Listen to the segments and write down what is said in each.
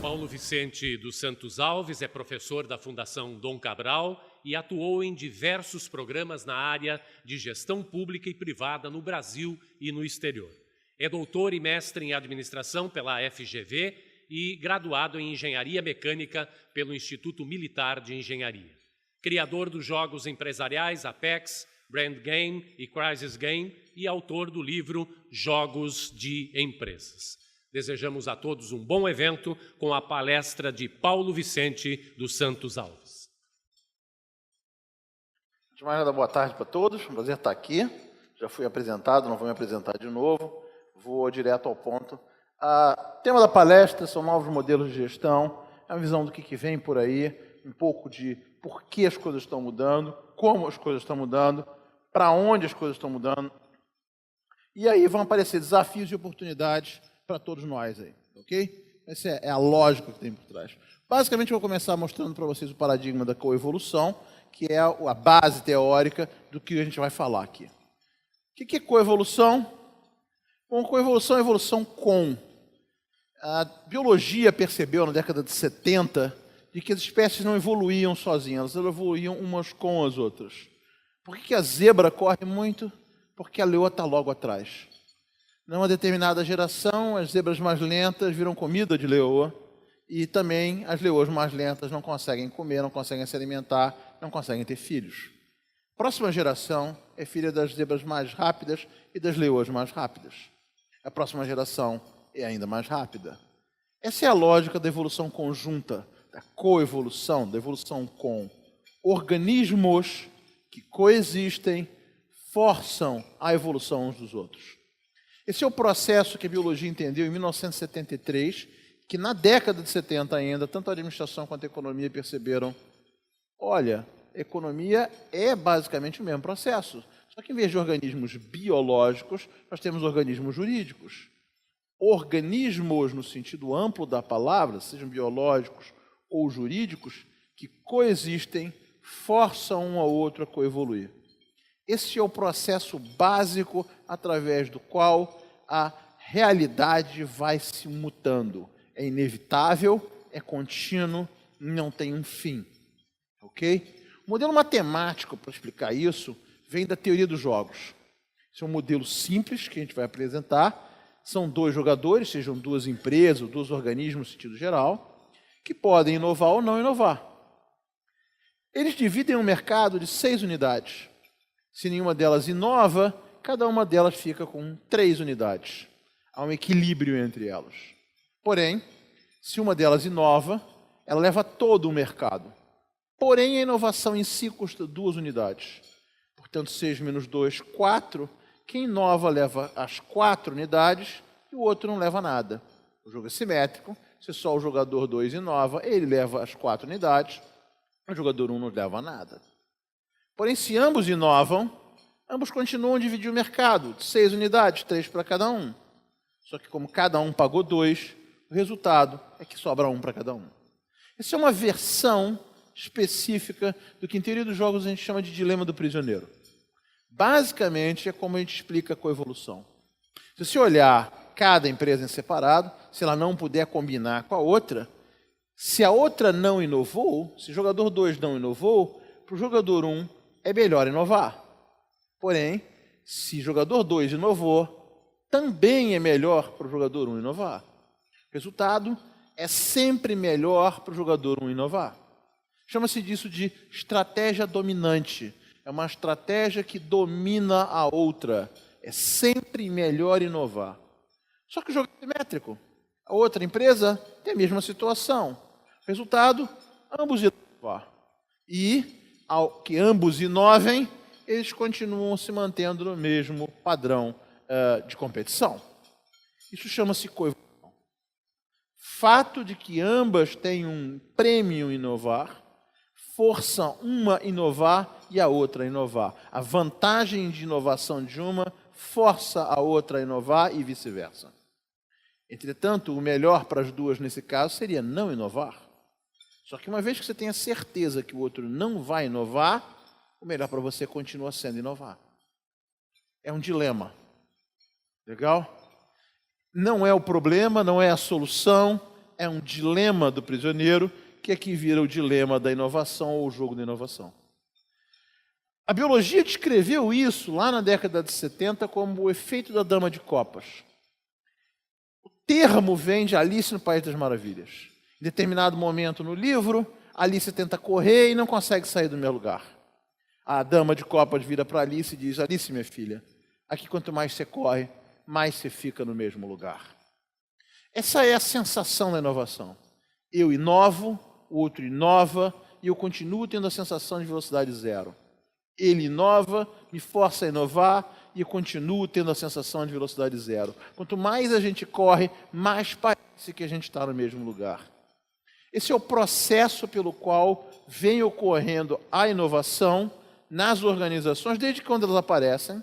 Paulo Vicente dos Santos Alves é professor da Fundação Dom Cabral e atuou em diversos programas na área de gestão pública e privada no Brasil e no exterior. É doutor e mestre em administração pela FGV e graduado em engenharia mecânica pelo Instituto Militar de Engenharia. Criador dos jogos empresariais Apex, Brand Game e Crisis Game e autor do livro Jogos de Empresas. Desejamos a todos um bom evento com a palestra de Paulo Vicente dos Santos Alves. De maneira, boa tarde para todos, um prazer estar aqui. Já fui apresentado, não vou me apresentar de novo, vou direto ao ponto. O tema da palestra são novos modelos de gestão, é uma visão do que vem por aí, um pouco de por que as coisas estão mudando, como as coisas estão mudando, para onde as coisas estão mudando. E aí vão aparecer desafios e oportunidades para todos nós aí, ok? Essa é a lógica que tem por trás. Basicamente, eu vou começar mostrando para vocês o paradigma da coevolução, que é a base teórica do que a gente vai falar aqui. O que é coevolução? Bom, coevolução é evolução com. A biologia percebeu na década de 70 de que as espécies não evoluíam sozinhas, elas evoluíam umas com as outras. Por que a zebra corre muito? Porque a leoa está logo atrás. Numa determinada geração, as zebras mais lentas viram comida de leoa e também as leoas mais lentas não conseguem comer, não conseguem se alimentar, não conseguem ter filhos. A próxima geração é filha das zebras mais rápidas e das leoas mais rápidas. A próxima geração é ainda mais rápida. Essa é a lógica da evolução conjunta, da coevolução, da evolução com organismos que coexistem, forçam a evolução uns dos outros. Esse é o processo que a biologia entendeu em 1973, que na década de 70 ainda, tanto a administração quanto a economia perceberam, olha, a economia é basicamente o mesmo processo, só que em vez de organismos biológicos, nós temos organismos jurídicos. Organismos, no sentido amplo da palavra, sejam biológicos ou jurídicos, que coexistem, forçam um ao outro a coevoluir. Esse é o processo básico através do qual a realidade vai se mutando. É inevitável, é contínuo, não tem um fim. Ok? O modelo matemático para explicar isso vem da teoria dos jogos. Esse é um modelo simples que a gente vai apresentar. São dois jogadores, sejam duas empresas ou dois organismos no sentido geral, que podem inovar ou não inovar. Eles dividem um mercado de 6 unidades. Se nenhuma delas inova, cada uma delas fica com 3 unidades. Há um equilíbrio entre elas. Porém, se uma delas inova, ela leva todo o mercado. Porém, a inovação em si custa 2 unidades. Portanto, 6 menos 2, 4. Quem inova leva as 4 unidades e o outro não leva nada. O jogo é simétrico. Se só o jogador 2 inova, ele leva as 4 unidades. O jogador 1 não leva nada. Porém, se ambos inovam, ambos continuam a dividir o mercado, de 6 unidades, 3 para cada um. Só que como cada um pagou 2, o resultado é que sobra 1 para cada um. Essa é uma versão específica do que em teoria dos jogos a gente chama de dilema do prisioneiro. Basicamente, é como a gente explica a coevolução. Se você olhar cada empresa em separado, se ela não puder combinar com a outra, se a outra não inovou, se o jogador 2 não inovou, para o jogador 1, é melhor inovar. Porém, se o jogador 2 inovou, também é melhor para o jogador 1 inovar. O resultado é sempre melhor para o jogador 1 inovar. Chama-se disso de estratégia dominante. É uma estratégia que domina a outra. É sempre melhor inovar. Só que o jogo é simétrico. A outra empresa tem a mesma situação. Resultado, ambos inovar. E ao que ambos inovem, eles continuam se mantendo no mesmo padrão de competição. Isso chama-se coevolução. Fato de que ambas têm um prêmio inovar, força uma a inovar e a outra a inovar. A vantagem de inovação de uma força a outra a inovar e vice-versa. Entretanto, o melhor para as duas nesse caso seria não inovar. Só que uma vez que você tenha certeza que o outro não vai inovar, o melhor para você continua sendo inovar. É um dilema. Legal? Não é o problema, não é a solução, é um dilema do prisioneiro, que aqui vira o dilema da inovação ou o jogo da inovação. A biologia descreveu isso lá na década de 70 como o efeito da dama de copas. O termo vem de Alice no País das Maravilhas. Em determinado momento no livro, Alice tenta correr e não consegue sair do meu lugar. A dama de copas vira para Alice e diz: Alice, minha filha, aqui quanto mais você corre, mais você fica no mesmo lugar. Essa é a sensação da inovação. Eu inovo, o outro inova, e eu continuo tendo a sensação de velocidade zero. Ele inova, me força a inovar, e eu continuo tendo a sensação de velocidade zero. Quanto mais a gente corre, mais parece que a gente está no mesmo lugar. Esse é o processo pelo qual vem ocorrendo a inovação nas organizações, desde quando elas aparecem.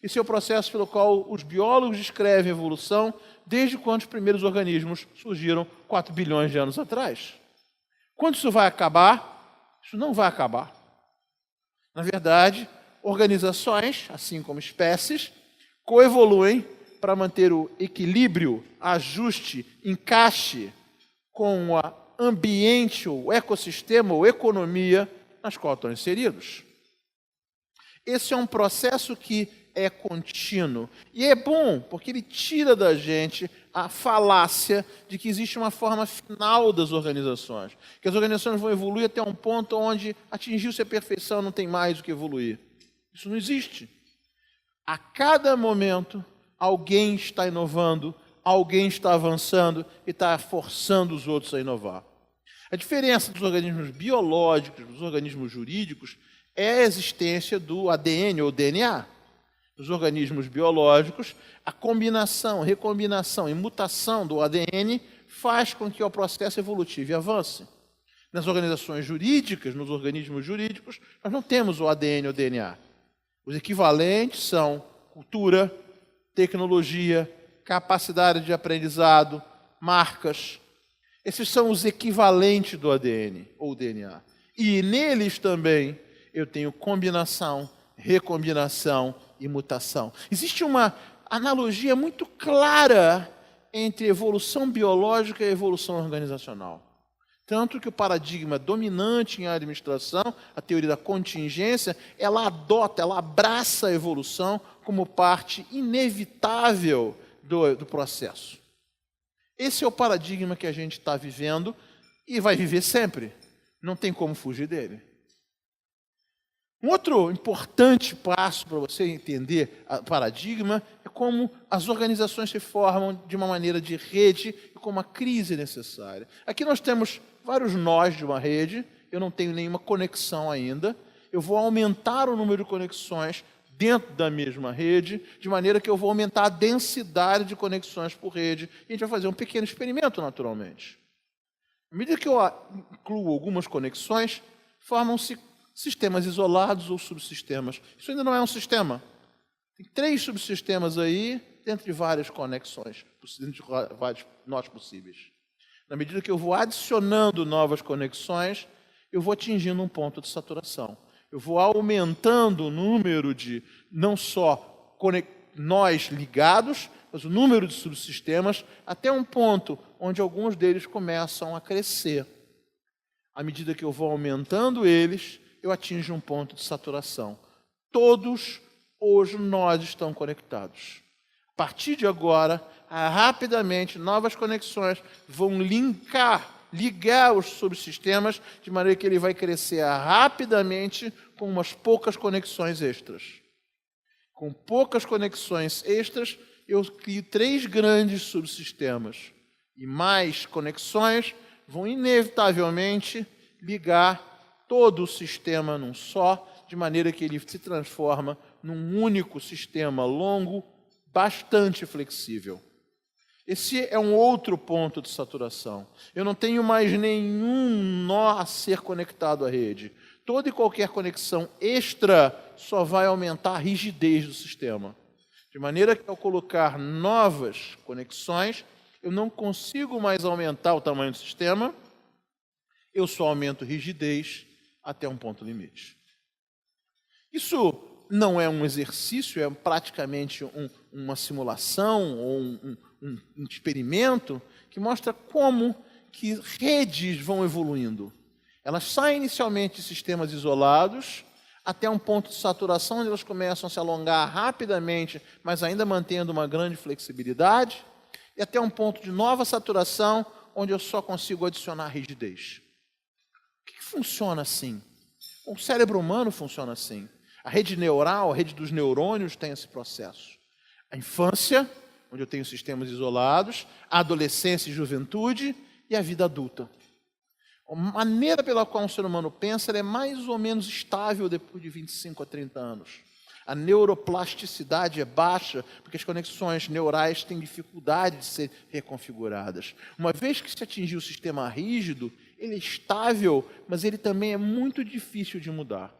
Esse é o processo pelo qual os biólogos descrevem a evolução, desde quando os primeiros organismos surgiram 4 bilhões de anos atrás. Quando isso vai acabar? Isso não vai acabar. Na verdade, organizações, assim como espécies, coevoluem para manter o equilíbrio, ajuste, encaixe com o ambiente, o ecossistema ou economia nas quais estão inseridos. Esse é um processo que é contínuo. E é bom, porque ele tira da gente a falácia de que existe uma forma final das organizações. Que as organizações vão evoluir até um ponto onde atingiu-se a perfeição, não tem mais o que evoluir. Isso não existe. A cada momento, alguém está inovando, alguém está avançando e está forçando os outros a inovar. A diferença dos organismos biológicos, dos organismos jurídicos, é a existência do ADN ou DNA. Nos organismos biológicos, a combinação, recombinação e mutação do ADN faz com que o processo evolutivo avance. Nas organizações jurídicas, nos organismos jurídicos, nós não temos o ADN ou o DNA. Os equivalentes são cultura, tecnologia, capacidade de aprendizado, marcas. Esses são os equivalentes do ADN ou DNA. E neles também eu tenho combinação, recombinação e mutação. Existe uma analogia muito clara entre evolução biológica e evolução organizacional. Tanto que o paradigma dominante em administração, a teoria da contingência, ela adota, ela abraça a evolução como parte inevitável do processo. Esse é o paradigma que a gente está vivendo e vai viver sempre. Não tem como fugir dele. Um outro importante passo para você entender o paradigma é como as organizações se formam de uma maneira de rede e com uma crise necessária. Aqui nós temos vários nós de uma rede, eu não tenho nenhuma conexão ainda, eu vou aumentar o número de conexões dentro da mesma rede, de maneira que eu vou aumentar a densidade de conexões por rede, e a gente vai fazer um pequeno experimento naturalmente. À medida que eu incluo algumas conexões, formam-se sistemas isolados ou subsistemas. Isso ainda não é um sistema. Tem 3 subsistemas aí, dentro de várias conexões, dentro de vários nós possíveis. Na medida que eu vou adicionando novas conexões, eu vou atingindo um ponto de saturação. Eu vou aumentando o número de, não só nós ligados, mas o número de subsistemas, até um ponto onde alguns deles começam a crescer. À medida que eu vou aumentando eles, eu atinjo um ponto de saturação. Todos os nós estão conectados. A partir de agora, rapidamente, novas conexões vão ligar os subsistemas, de maneira que ele vai crescer rapidamente com umas poucas conexões extras. Com poucas conexões extras, eu crio 3 grandes subsistemas. E mais conexões vão inevitavelmente ligar todo o sistema num só, de maneira que ele se transforma num único sistema longo, bastante flexível. Esse é um outro ponto de saturação. Eu não tenho mais nenhum nó a ser conectado à rede. Toda e qualquer conexão extra só vai aumentar a rigidez do sistema. De maneira que, ao colocar novas conexões, eu não consigo mais aumentar o tamanho do sistema, eu só aumento rigidez até um ponto limite. Isso não é um exercício, é praticamente uma simulação ou um experimento que mostra como que redes vão evoluindo. Elas saem inicialmente de sistemas isolados, até um ponto de saturação, onde elas começam a se alongar rapidamente, mas ainda mantendo uma grande flexibilidade, e até um ponto de nova saturação, onde eu só consigo adicionar rigidez. O que funciona assim? O cérebro humano funciona assim. A rede neural, a rede dos neurônios tem esse processo. A infância, onde eu tenho sistemas isolados, a adolescência e juventude, e a vida adulta. A maneira pela qual um ser humano pensa é mais ou menos estável depois de 25 a 30 anos. A neuroplasticidade é baixa, porque as conexões neurais têm dificuldade de ser reconfiguradas. Uma vez que se atingiu o sistema rígido, ele é estável, mas ele também é muito difícil de mudar.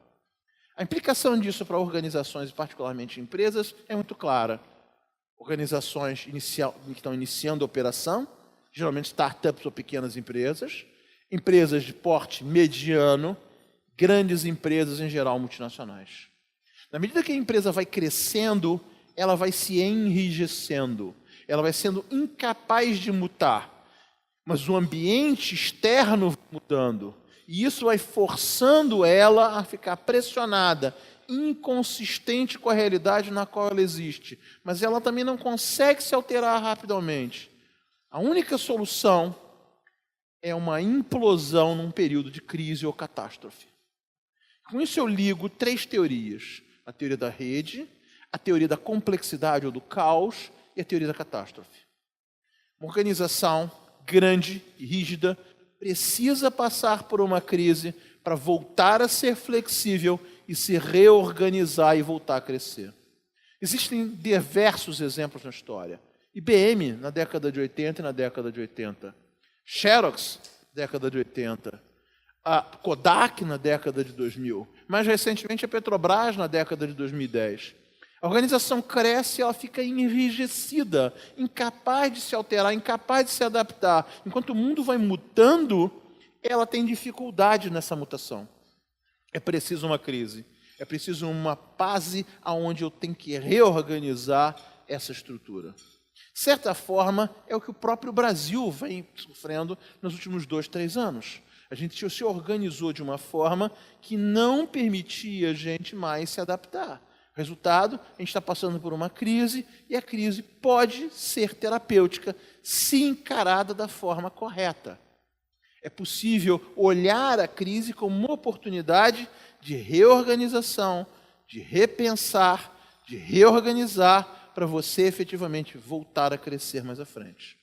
A implicação disso para organizações, e particularmente empresas, é muito clara. Organizações que estão iniciando a operação, geralmente startups ou pequenas empresas, empresas de porte mediano, grandes empresas, em geral, multinacionais. Na medida que a empresa vai crescendo, ela vai se enrijecendo, ela vai sendo incapaz de mutar, mas o ambiente externo vai mudando, e isso vai forçando ela a ficar pressionada, inconsistente com a realidade na qual ela existe, mas ela também não consegue se alterar rapidamente. A única solução é uma implosão num período de crise ou catástrofe. Com isso eu ligo 3 teorias: a teoria da rede, a teoria da complexidade ou do caos e a teoria da catástrofe. Uma organização grande e rígida precisa passar por uma crise para voltar a ser flexível e se reorganizar e voltar a crescer. Existem diversos exemplos na história. IBM, na década de 80 e na década de 80. Xerox, década de 80. A Kodak, na década de 2000. Mais recentemente, a Petrobras, na década de 2010. A organização cresce e ela fica enrijecida, incapaz de se alterar, incapaz de se adaptar. Enquanto o mundo vai mudando, ela tem dificuldade nessa mutação. É preciso uma crise, é preciso uma fase onde eu tenho que reorganizar essa estrutura. De certa forma, é o que o próprio Brasil vem sofrendo nos últimos 2, 3 anos. A gente se organizou de uma forma que não permitia a gente mais se adaptar. Resultado, a gente está passando por uma crise, e a crise pode ser terapêutica se encarada da forma correta. É possível olhar a crise como uma oportunidade de reorganização, de repensar, de reorganizar, para você efetivamente voltar a crescer mais à frente.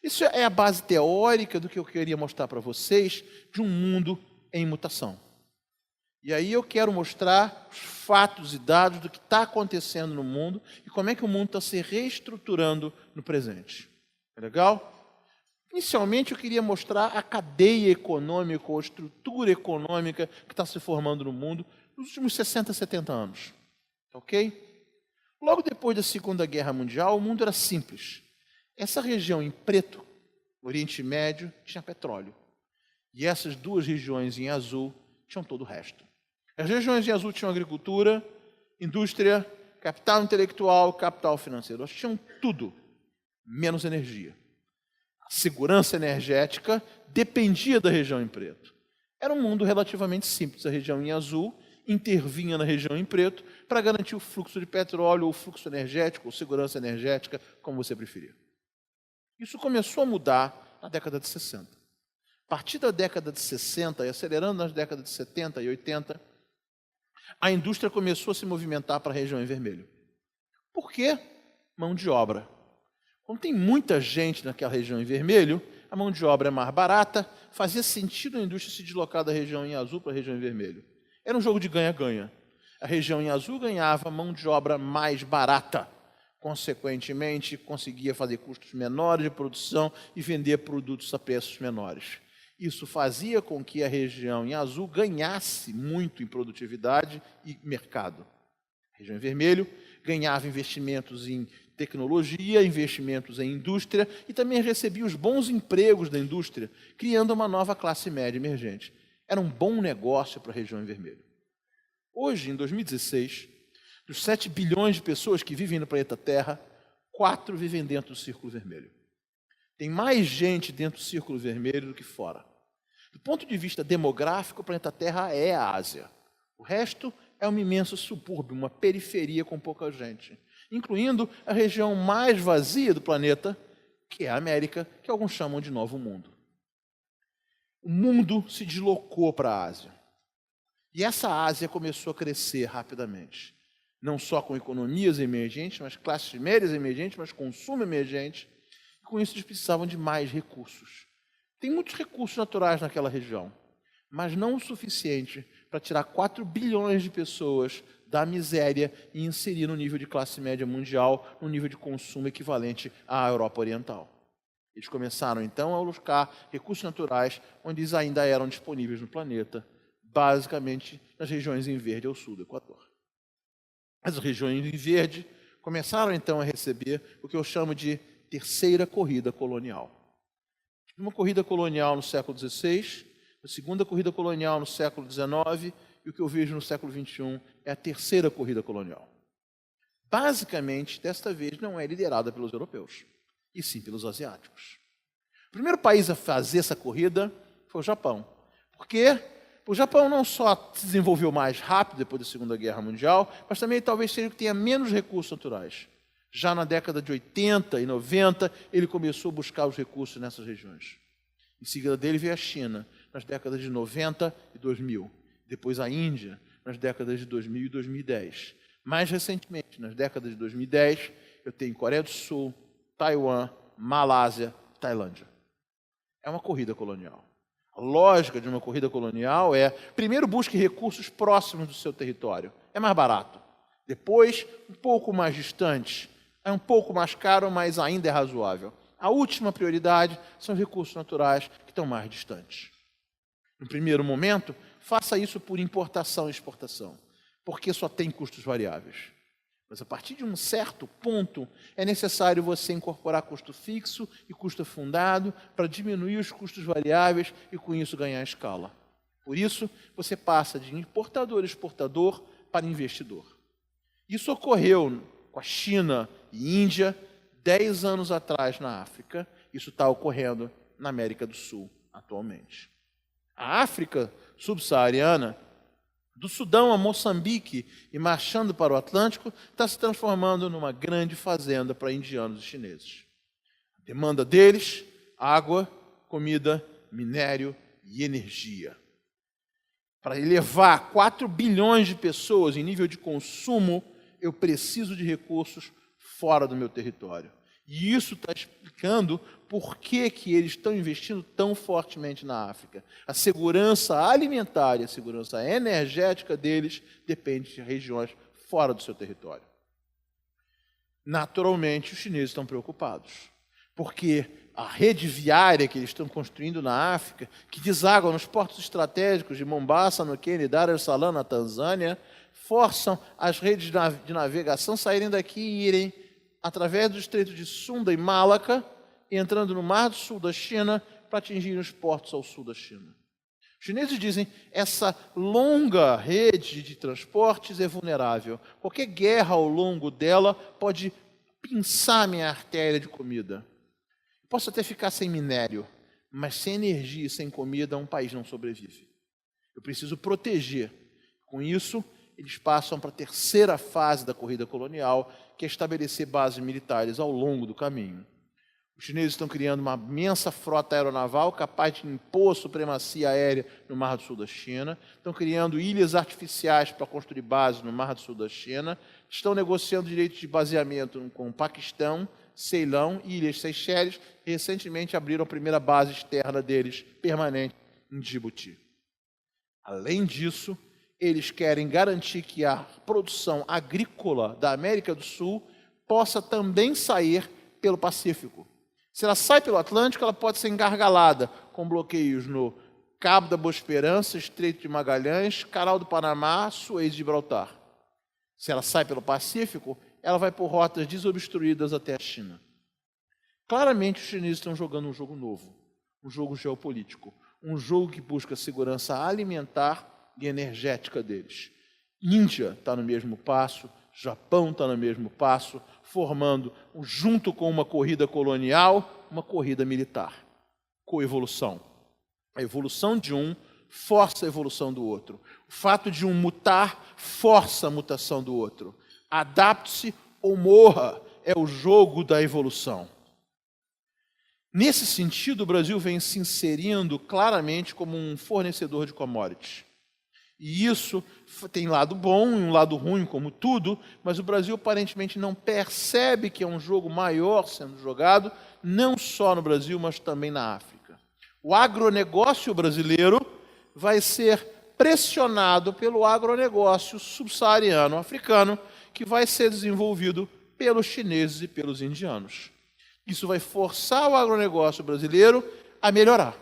Isso é a base teórica do que eu queria mostrar para vocês de um mundo em mutação. E aí eu quero mostrar os fatos e dados do que está acontecendo no mundo e como é que o mundo está se reestruturando no presente. É legal? Inicialmente eu queria mostrar a cadeia econômica ou a estrutura econômica que está se formando no mundo nos últimos 60, 70 anos. Ok? Logo depois da Segunda Guerra Mundial, o mundo era simples. Essa região em preto, Oriente Médio, tinha petróleo. E essas 2 regiões em azul tinham todo o resto. As regiões em azul tinham agricultura, indústria, capital intelectual, capital financeiro. Elas tinham tudo, menos energia. A segurança energética dependia da região em preto. Era um mundo relativamente simples. A região em azul intervinha na região em preto para garantir o fluxo de petróleo, ou fluxo energético, ou segurança energética, como você preferir. Isso começou a mudar na década de 60. A partir da década de 60 e acelerando nas décadas de 70 e 80, a indústria começou a se movimentar para a região em vermelho. Por quê? Mão de obra. Quando tem muita gente naquela região em vermelho, a mão de obra é mais barata, fazia sentido a indústria se deslocar da região em azul para a região em vermelho. Era um jogo de ganha-ganha. A região em azul ganhava mão de obra mais barata. Consequentemente, conseguia fazer custos menores de produção e vender produtos a preços menores. Isso fazia com que a região em azul ganhasse muito em produtividade e mercado. A região em vermelho ganhava investimentos em tecnologia, investimentos em indústria e também recebia os bons empregos da indústria, criando uma nova classe média emergente. Era um bom negócio para a região em vermelho. Hoje, em 2016, dos 7 bilhões de pessoas que vivem no planeta Terra, 4 vivem dentro do círculo vermelho. Tem mais gente dentro do Círculo Vermelho do que fora. Do ponto de vista demográfico, o planeta Terra é a Ásia. O resto é um imenso subúrbio, uma periferia com pouca gente, incluindo a região mais vazia do planeta, que é a América, que alguns chamam de Novo Mundo. O mundo se deslocou para a Ásia. E essa Ásia começou a crescer rapidamente. Não só com economias emergentes, mas classes médias emergentes, mas consumo emergente. E com isso eles precisavam de mais recursos. Tem muitos recursos naturais naquela região, mas não o suficiente para tirar 4 bilhões de pessoas da miséria e inserir no nível de classe média mundial, no nível de consumo equivalente à Europa Oriental. Eles começaram, então, a buscar recursos naturais onde eles ainda eram disponíveis no planeta, basicamente nas regiões em verde ao sul do Equador. As regiões em verde começaram, então, a receber o que eu chamo de terceira corrida colonial. Uma corrida colonial no século XVI, a segunda corrida colonial no século XIX, e o que eu vejo no século XXI é a terceira corrida colonial. Basicamente, desta vez, não é liderada pelos europeus, e sim pelos asiáticos. O primeiro país a fazer essa corrida foi o Japão. Por quê? O Japão não só se desenvolveu mais rápido depois da Segunda Guerra Mundial, mas também talvez seja o que tenha menos recursos naturais. Já na década de 80 e 90, ele começou a buscar os recursos nessas regiões. Em seguida dele veio a China, nas décadas de 90 e 2000. Depois a Índia, nas décadas de 2000 e 2010. Mais recentemente, nas décadas de 2010, eu tenho Coreia do Sul, Taiwan, Malásia, Tailândia. É uma corrida colonial. A lógica de uma corrida colonial é, primeiro, busque recursos próximos do seu território. É mais barato. Depois, um pouco mais distante. É um pouco mais caro, mas ainda é razoável. A última prioridade são os recursos naturais que estão mais distantes. No primeiro momento, faça isso por importação e exportação, porque só tem custos variáveis. Mas a partir de um certo ponto, é necessário você incorporar custo fixo e custo fundado para diminuir os custos variáveis e, com isso, ganhar escala. Por isso, você passa de importador a exportador para investidor. Isso ocorreu com a China e Índia 10 anos atrás na África. Isso está ocorrendo na América do Sul atualmente. A África subsaariana, do Sudão a Moçambique e marchando para o Atlântico, está se transformando numa grande fazenda para indianos e chineses. A demanda deles, água, comida, minério e energia. Para elevar 4 bilhões de pessoas em nível de consumo, eu preciso de recursos fora do meu território. E isso está explicando por que eles estão investindo tão fortemente na África. A segurança alimentar e a segurança energética deles depende de regiões fora do seu território. Naturalmente, os chineses estão preocupados, porque a rede viária que eles estão construindo na África, que deságua nos portos estratégicos de Mombasa, no Quênia, e Dar es Salaam, na Tanzânia, forçam as redes de navegação saírem daqui e irem através do Estreito de Sunda e Malaca, entrando no Mar do Sul da China, para atingir os portos ao sul da China. Os chineses dizem que essa longa rede de transportes é vulnerável. Qualquer guerra ao longo dela pode pinçar minha artéria de comida. Posso até ficar sem minério, mas sem energia e sem comida, um país não sobrevive. Eu preciso proteger. Com isso, eles passam para a terceira fase da corrida colonial, que é estabelecer bases militares ao longo do caminho. Os chineses estão criando uma imensa frota aeronaval capaz de impor a supremacia aérea no Mar do Sul da China, estão criando ilhas artificiais para construir bases no Mar do Sul da China, estão negociando direitos de baseamento com o Paquistão, Ceilão e Ilhas Seychelles, e recentemente abriram a primeira base externa deles, permanente, em Djibouti. Além disso, eles querem garantir que a produção agrícola da América do Sul possa também sair pelo Pacífico. Se ela sai pelo Atlântico, ela pode ser engargalada com bloqueios no Cabo da Boa Esperança, Estreito de Magalhães, Canal do Panamá, Suez e Gibraltar. Se ela sai pelo Pacífico, ela vai por rotas desobstruídas até a China. Claramente, os chineses estão jogando um jogo novo, um jogo geopolítico, um jogo que busca a segurança alimentar e energética deles. Índia está no mesmo passo, Japão está no mesmo passo, formando, junto com uma corrida colonial, uma corrida militar. Coevolução. A evolução de um força a evolução do outro. O fato de um mutar força a mutação do outro. Adapte-se ou morra é o jogo da evolução. Nesse sentido, o Brasil vem se inserindo claramente como um fornecedor de commodities. E isso tem lado bom e um lado ruim, como tudo, mas o Brasil aparentemente não percebe que é um jogo maior sendo jogado, não só no Brasil, mas também na África. O agronegócio brasileiro vai ser pressionado pelo agronegócio subsaariano africano, que vai ser desenvolvido pelos chineses e pelos indianos. Isso vai forçar o agronegócio brasileiro a melhorar,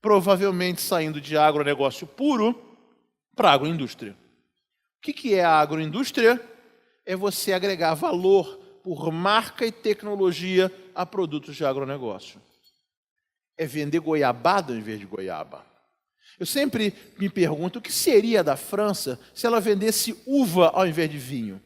provavelmente saindo de agronegócio puro para a agroindústria. O que é a agroindústria? É você agregar valor por marca e tecnologia a produtos de agronegócio. É vender goiabada em vez de goiaba. Eu sempre me pergunto o que seria da França se ela vendesse uva ao invés de vinho.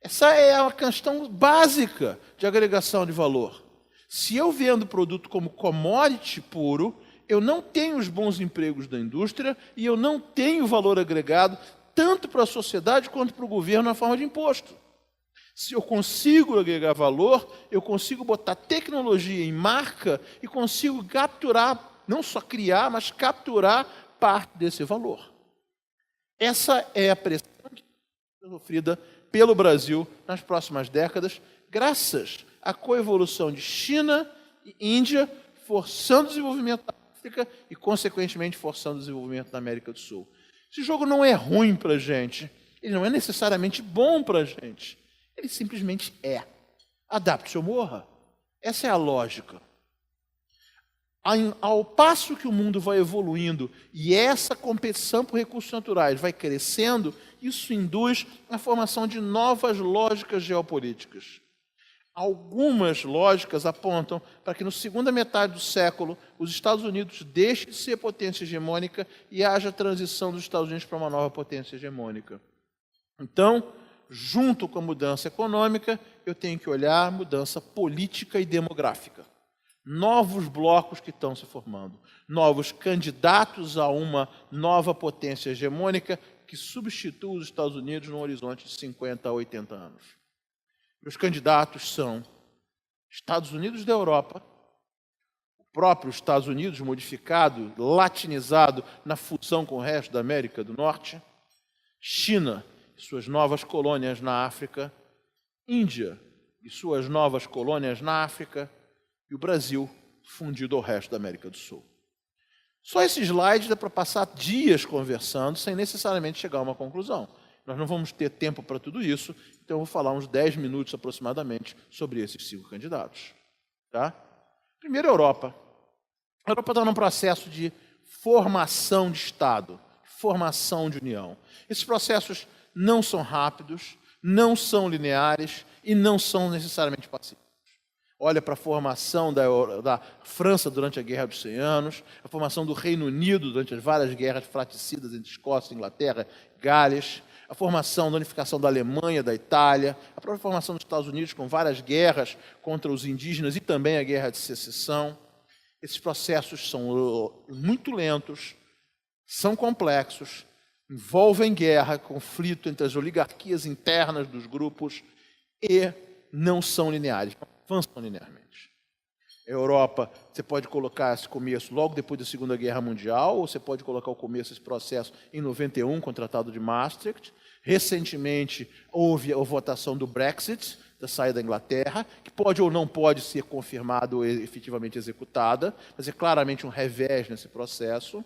Essa é a questão básica de agregação de valor. Se eu vendo produto como commodity puro, eu não tenho os bons empregos da indústria e eu não tenho valor agregado tanto para a sociedade quanto para o governo na forma de imposto. Se eu consigo agregar valor, eu consigo botar tecnologia em marca e consigo capturar, não só criar, mas capturar parte desse valor. Essa é a pressão que é sofrida pelo Brasil nas próximas décadas, graças à coevolução de China e Índia, forçando o desenvolvimento da África e, consequentemente, forçando o desenvolvimento da América do Sul. Esse jogo não é ruim para a gente, ele não é necessariamente bom para a gente, ele simplesmente é. Adapte-se ou morra. Essa é a lógica. Ao passo que o mundo vai evoluindo e essa competição por recursos naturais vai crescendo, isso induz a formação de novas lógicas geopolíticas. Algumas lógicas apontam para que, na segunda metade do século, os Estados Unidos deixem de ser potência hegemônica e haja transição dos Estados Unidos para uma nova potência hegemônica. Então, junto com a mudança econômica, eu tenho que olhar a mudança política e demográfica. Novos blocos que estão se formando, novos candidatos a uma nova potência hegemônica que substitua os Estados Unidos num horizonte de 50 a 80 anos. Os candidatos são Estados Unidos da Europa, o próprio Estados Unidos modificado, latinizado na fusão com o resto da América do Norte, China e suas novas colônias na África, Índia e suas novas colônias na África, e o Brasil fundido ao resto da América do Sul. Só esse slide dá para passar dias conversando sem necessariamente chegar a uma conclusão. Nós não vamos ter tempo para tudo isso, então eu vou falar uns 10 minutos aproximadamente sobre esses 5 candidatos. Tá? Primeiro, a Europa. A Europa está num processo de formação de Estado, formação de União. Esses processos não são rápidos, não são lineares e não são necessariamente pacíficos. Olha para a formação da França durante a Guerra dos 100 Anos, a formação do Reino Unido durante as várias guerras fratricidas entre Escócia, Inglaterra, Gales, a formação da unificação da Alemanha, da Itália, a própria formação dos Estados Unidos com várias guerras contra os indígenas e também a Guerra de Secessão. Esses processos são muito lentos, são complexos, envolvem guerra, conflito entre as oligarquias internas dos grupos e não são lineares. Avançam linearmente. A Europa, você pode colocar esse começo logo depois da Segunda Guerra Mundial, ou você pode colocar o começo desse processo em 91, com o Tratado de Maastricht. Recentemente, houve a votação do Brexit, da saída da Inglaterra, que pode ou não pode ser confirmada ou efetivamente executada, mas é claramente um revés nesse processo.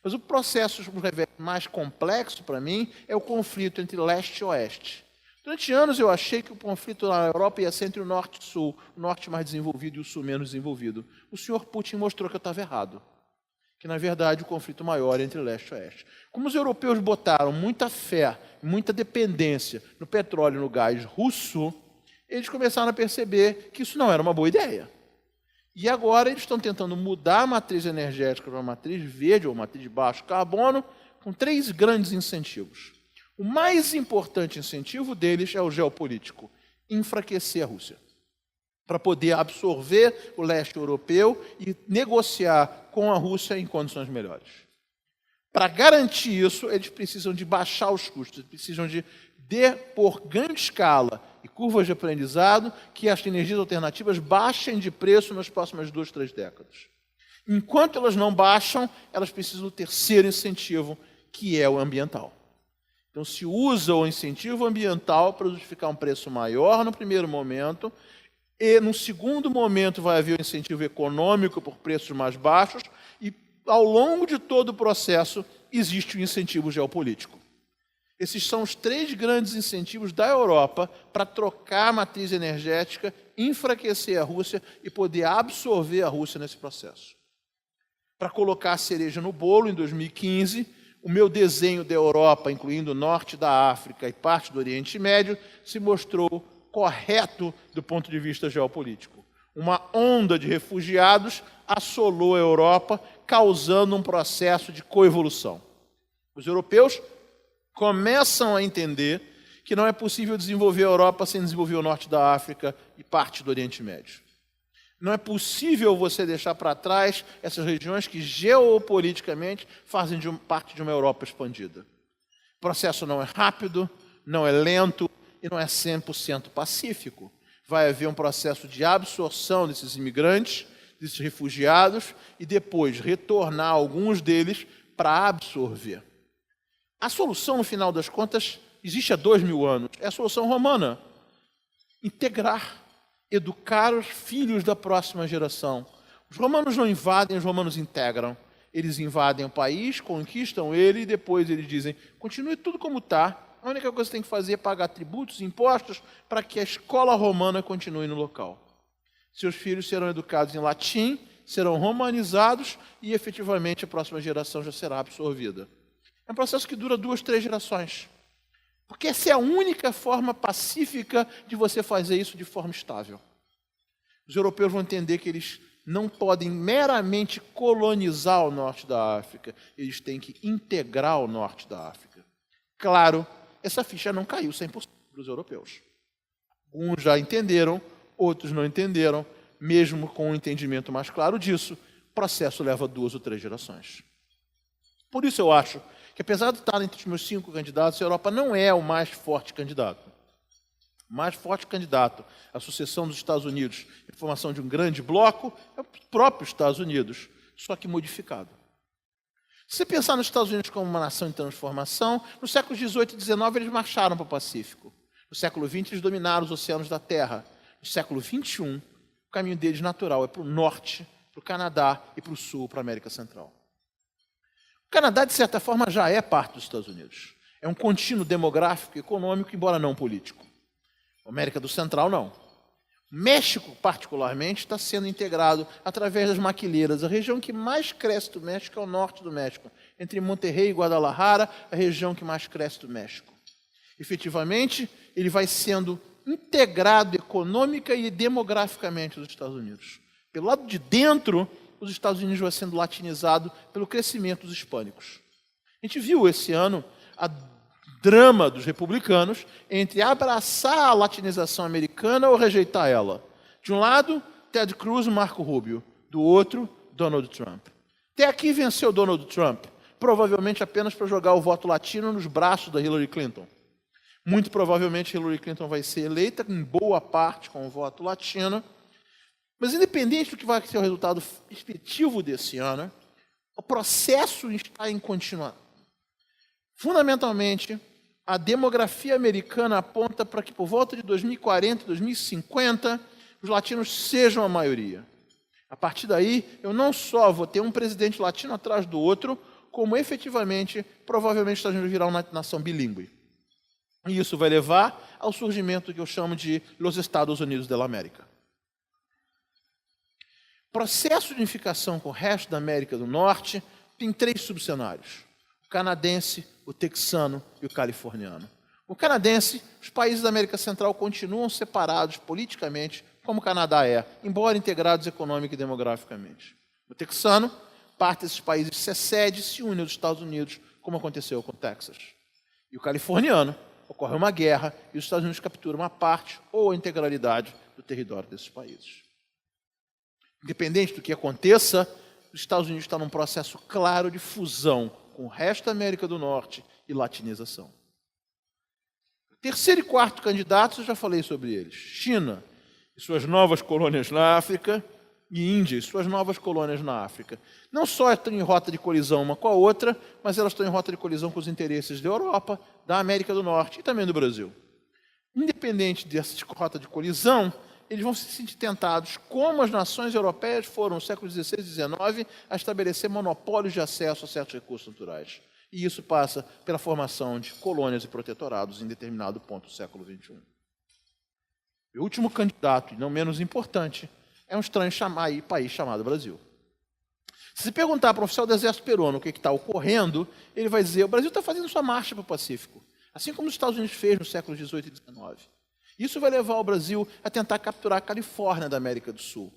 Mas o processo um revés mais complexo, para mim, é o conflito entre leste e oeste. Durante anos eu achei que o conflito na Europa ia ser entre o norte e o sul, o norte mais desenvolvido e o sul menos desenvolvido. O senhor Putin mostrou que eu estava errado, que na verdade o conflito maior é entre leste e oeste. Como os europeus botaram muita fé, muita dependência no petróleo e no gás russo, eles começaram a perceber que isso não era uma boa ideia. E agora eles estão tentando mudar a matriz energética para uma matriz verde ou matriz de baixo carbono com 3 grandes incentivos. O mais importante incentivo deles é o geopolítico, enfraquecer a Rússia. para poder absorver o leste europeu e negociar com a Rússia em condições melhores. Para garantir isso, eles precisam de baixar os custos, precisam de por grande escala e curvas de aprendizado que as energias alternativas baixem de preço nas próximas 2, 3 décadas. Enquanto elas não baixam, elas precisam do terceiro incentivo, que é o ambiental. Então, se usa o incentivo ambiental para justificar um preço maior no primeiro momento, e no segundo momento vai haver o incentivo econômico por preços mais baixos, e ao longo de todo o processo existe o incentivo geopolítico. Esses são os 3 grandes incentivos da Europa para trocar a matriz energética, enfraquecer a Rússia e poder absorver a Rússia nesse processo. Para colocar a cereja no bolo, em 2015, o meu desenho da Europa, incluindo o norte da África e parte do Oriente Médio, se mostrou correto do ponto de vista geopolítico. Uma onda de refugiados assolou a Europa, causando um processo de coevolução. Os europeus começam a entender que não é possível desenvolver a Europa sem desenvolver o norte da África e parte do Oriente Médio. Não é possível você deixar para trás essas regiões que geopoliticamente fazem parte de uma Europa expandida. O processo não é rápido, não é lento e não é 100% pacífico. Vai haver um processo de absorção desses imigrantes, desses refugiados, e depois retornar alguns deles para absorver. A solução, no final das contas, existe há 2000 anos. É a solução romana. Integrar, educar os filhos da próxima geração. Os romanos não invadem, os romanos integram. Eles invadem o país, conquistam ele e depois eles dizem, continue tudo como está. A única coisa que você tem que fazer é pagar tributos, impostos, para que a escola romana continue no local. Seus filhos serão educados em latim, serão romanizados e, efetivamente, a próxima geração já será absorvida. É um processo que dura 2, 3 gerações. Porque essa é a única forma pacífica de você fazer isso de forma estável. Os europeus vão entender que eles não podem meramente colonizar o norte da África, eles têm que integrar o norte da África. Claro, essa ficha não caiu 100% para os europeus. Uns já entenderam, outros não entenderam, mesmo com um entendimento mais claro disso, o processo leva 2 ou 3 gerações. Por isso eu acho que, apesar de estar entre os meus 5 candidatos, a Europa não é o mais forte candidato. O mais forte candidato à sucessão dos Estados Unidos e a formação de um grande bloco é o próprio Estados Unidos, só que modificado. Se você pensar nos Estados Unidos como uma nação em transformação, nos séculos XVIII e XIX eles marcharam para o Pacífico. No século XX eles dominaram os oceanos da Terra. No século XXI, o caminho deles natural é para o norte, para o Canadá e para o sul, para a América Central. O Canadá, de certa forma, já é parte dos Estados Unidos. É um contínuo demográfico e econômico, embora não político. A América do Central, não. O México, particularmente, está sendo integrado através das maquileiras. A região que mais cresce do México é o norte do México. Entre Monterrey e Guadalajara, a região que mais cresce do México. Efetivamente, ele vai sendo integrado econômica e demograficamente dos Estados Unidos. Pelo lado de dentro, os Estados Unidos vai sendo latinizado pelo crescimento dos hispânicos. A gente viu esse ano a drama dos republicanos entre abraçar a latinização americana ou rejeitar ela. De um lado, Ted Cruz e Marco Rubio. Do outro, Donald Trump. Até aqui venceu Donald Trump, provavelmente apenas para jogar o voto latino nos braços da Hillary Clinton. Muito provavelmente Hillary Clinton vai ser eleita, em boa parte, com o voto latino. Mas, independente do que vai ser o resultado efetivo desse ano, o processo está em continuar. Fundamentalmente, a demografia americana aponta para que, por volta de 2040 e 2050, os latinos sejam a maioria. A partir daí, eu não só vou ter um presidente latino atrás do outro, como, efetivamente, provavelmente, os Estados Unidos virá uma nação bilíngue. E isso vai levar ao surgimento do que eu chamo de Los Estados Unidos da América. O processo de unificação com o resto da América do Norte tem 3 subcenários: o canadense, o texano e o californiano. O canadense, os países da América Central continuam separados politicamente, como o Canadá é, embora integrados econômica e demograficamente. O texano, parte desses países secede e se une aos Estados Unidos, como aconteceu com o Texas. E o californiano, ocorre uma guerra e os Estados Unidos capturam uma parte ou a integralidade do território desses países. Independente do que aconteça, os Estados Unidos estão num processo claro de fusão com o resto da América do Norte e latinização. Terceiro e quarto candidatos, eu já falei sobre eles. China e suas novas colônias na África, e Índia e suas novas colônias na África. Não só estão em rota de colisão uma com a outra, mas elas estão em rota de colisão com os interesses da Europa, da América do Norte e também do Brasil. Independente dessa rota de colisão, eles vão se sentir tentados, como as nações europeias foram no século XVI e XIX, a estabelecer monopólios de acesso a certos recursos naturais. E isso passa pela formação de colônias e protetorados em determinado ponto do século XXI. E o último candidato, e não menos importante, é um estranho país chamado Brasil. Se você perguntar para o oficial do exército peruano o que está ocorrendo, ele vai dizer: o Brasil está fazendo sua marcha para o Pacífico, assim como os Estados Unidos fez no século XVIII e XIX. Isso vai levar o Brasil a tentar capturar a Califórnia da América do Sul.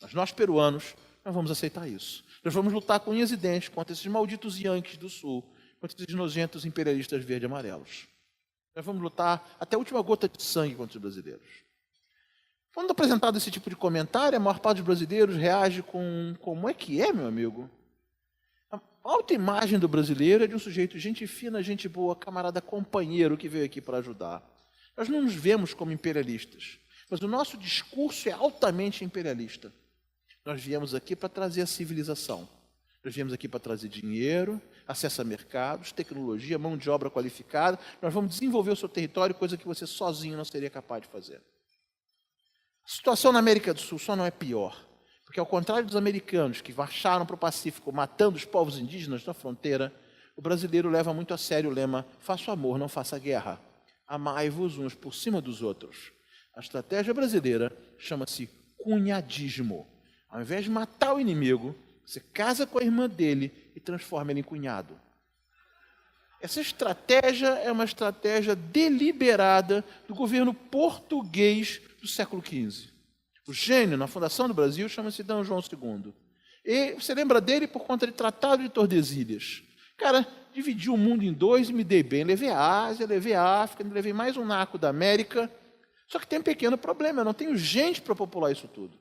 Mas nós, peruanos, não vamos aceitar isso. Nós vamos lutar com unhas e dentes contra esses malditos Yankees do Sul, contra esses nojentos imperialistas verde e amarelos. Nós vamos lutar até a última gota de sangue contra os brasileiros. Quando apresentado esse tipo de comentário, a maior parte dos brasileiros reage com: como é que é, meu amigo? A autoimagem do brasileiro é de um sujeito gente fina, gente boa, camarada companheiro que veio aqui para ajudar. Nós não nos vemos como imperialistas, mas o nosso discurso é altamente imperialista. Nós viemos aqui para trazer a civilização. Nós viemos aqui para trazer dinheiro, acesso a mercados, tecnologia, mão de obra qualificada. Nós vamos desenvolver o seu território, coisa que você sozinho não seria capaz de fazer. A situação na América do Sul só não é pior, porque ao contrário dos americanos que marcharam para o Pacífico matando os povos indígenas na fronteira, o brasileiro leva muito a sério o lema: faça o amor, não faça guerra. Amai-vos uns por cima dos outros. A estratégia brasileira chama-se cunhadismo. Ao invés de matar o inimigo, você casa com a irmã dele e transforma ele em cunhado. Essa estratégia é uma estratégia deliberada do governo português do século XV. O gênio, na fundação do Brasil, chama-se D. João II. E você lembra dele por conta do Tratado de Tordesilhas. Cara, dividiu o mundo em dois e me dei bem. Levei a Ásia, levei a África, levei mais um naco da América. Só que tem um pequeno problema: eu não tenho gente para popular isso tudo.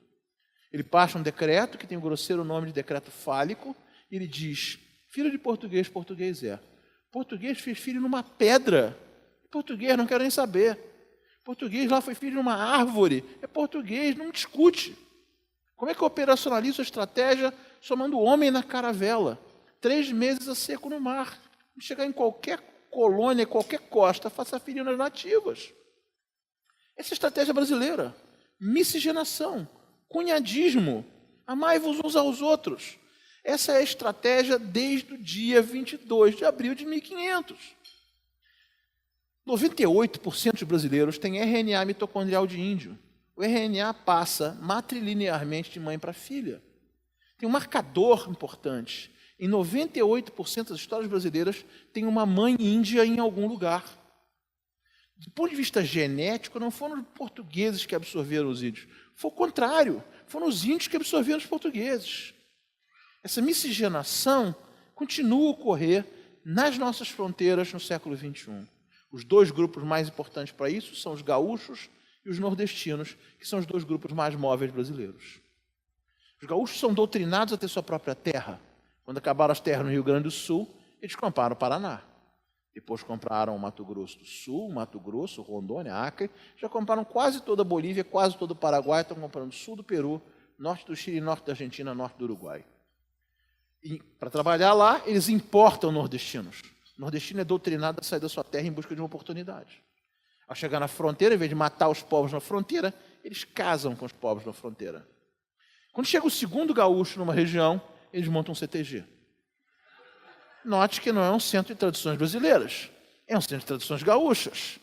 Ele baixa um decreto, que tem o grosseiro nome de decreto fálico, e ele diz: filho de português, português é. Português fez filho numa pedra. Português, não quero nem saber. Português lá foi filho numa árvore. É português, não discute. Como é que eu operacionalizo a estratégia somando homem na caravela? 3 meses a seco no mar. Chegar em qualquer colônia, qualquer costa, faça filho nas nativas. Essa é a estratégia brasileira. Miscigenação. Cunhadismo, amai-vos uns aos outros. Essa é a estratégia desde o dia 22 de abril de 1500. 98% dos brasileiros têm RNA mitocondrial de índio. O RNA passa matrilinearmente de mãe para filha. Tem um marcador importante. Em 98% das histórias brasileiras tem uma mãe índia em algum lugar. Do ponto de vista genético, não foram os portugueses que absorveram os índios. Foi o contrário. Foram os índios que absorveram os portugueses. Essa miscigenação continua a ocorrer nas nossas fronteiras no século XXI. Os 2 grupos mais importantes para isso são os gaúchos e os nordestinos, que são os 2 grupos mais móveis brasileiros. Os gaúchos são doutrinados a ter sua própria terra. Quando acabaram as terras no Rio Grande do Sul, eles compraram o Paraná. Depois compraram o Mato Grosso do Sul, Mato Grosso, Rondônia, Acre. Já compraram quase toda a Bolívia, quase todo o Paraguai. Estão comprando sul do Peru, norte do Chile, norte da Argentina, norte do Uruguai. E para trabalhar lá, eles importam nordestinos. O nordestino é doutrinado a sair da sua terra em busca de uma oportunidade. Ao chegar na fronteira, em vez de matar os povos na fronteira, eles casam com os povos na fronteira. Quando chega o segundo gaúcho numa região, eles montam um CTG. Note que não é um centro de tradições brasileiras, é um centro de tradições gaúchas.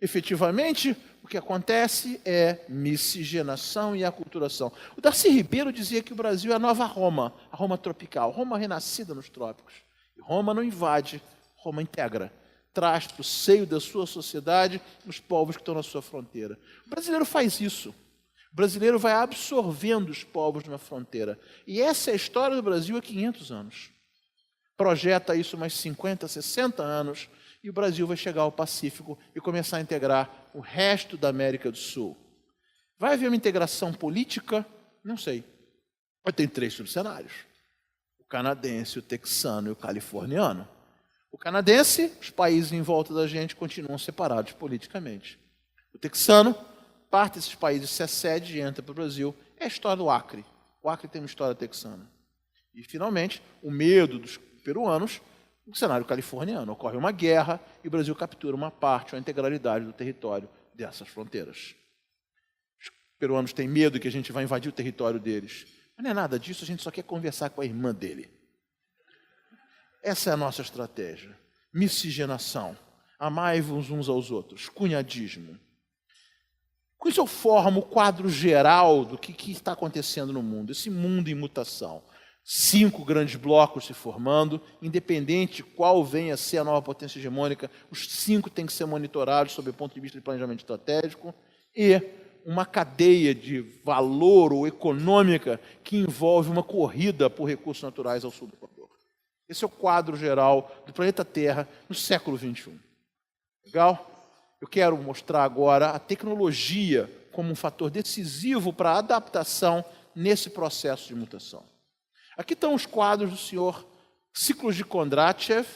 Efetivamente, o que acontece é miscigenação e aculturação. O Darcy Ribeiro dizia que o Brasil é a nova Roma, a Roma tropical, Roma renascida nos trópicos. E Roma não invade, Roma integra. Traz para o seio da sua sociedade os povos que estão na sua fronteira. O brasileiro faz isso. O brasileiro vai absorvendo os povos na fronteira. E essa é a história do Brasil há 500 anos. Projeta isso mais 50, 60 anos, e o Brasil vai chegar ao Pacífico e começar a integrar o resto da América do Sul. Vai haver uma integração política? Não sei. Mas tem 3 subcenários: o canadense, o texano e o californiano. O canadense, os países em volta da gente continuam separados politicamente. O texano, parte desses países se excede e entra para o Brasil. É a história do Acre. O Acre tem uma história texana. E, finalmente, o medo dos peruanos, no cenário californiano. Ocorre uma guerra e o Brasil captura uma parte, uma integralidade do território dessas fronteiras. Os peruanos têm medo que a gente vai invadir o território deles. Mas não é nada disso, a gente só quer conversar com a irmã dele. Essa é a nossa estratégia. Miscigenação. Amai-vos uns aos outros. Cunhadismo. Com isso eu formo o quadro geral do que está acontecendo no mundo. Esse mundo em mutação. 5 grandes blocos se formando, independente de qual venha a ser a nova potência hegemônica, os 5 têm que ser monitorados sob o ponto de vista de planejamento estratégico, e uma cadeia de valor ou econômica que envolve uma corrida por recursos naturais ao sul do Equador. Esse é o quadro geral do planeta Terra no século XXI. Legal? Eu quero mostrar agora a tecnologia como um fator decisivo para a adaptação nesse processo de mutação. Aqui estão os quadros do senhor Ciclos de Kondratiev,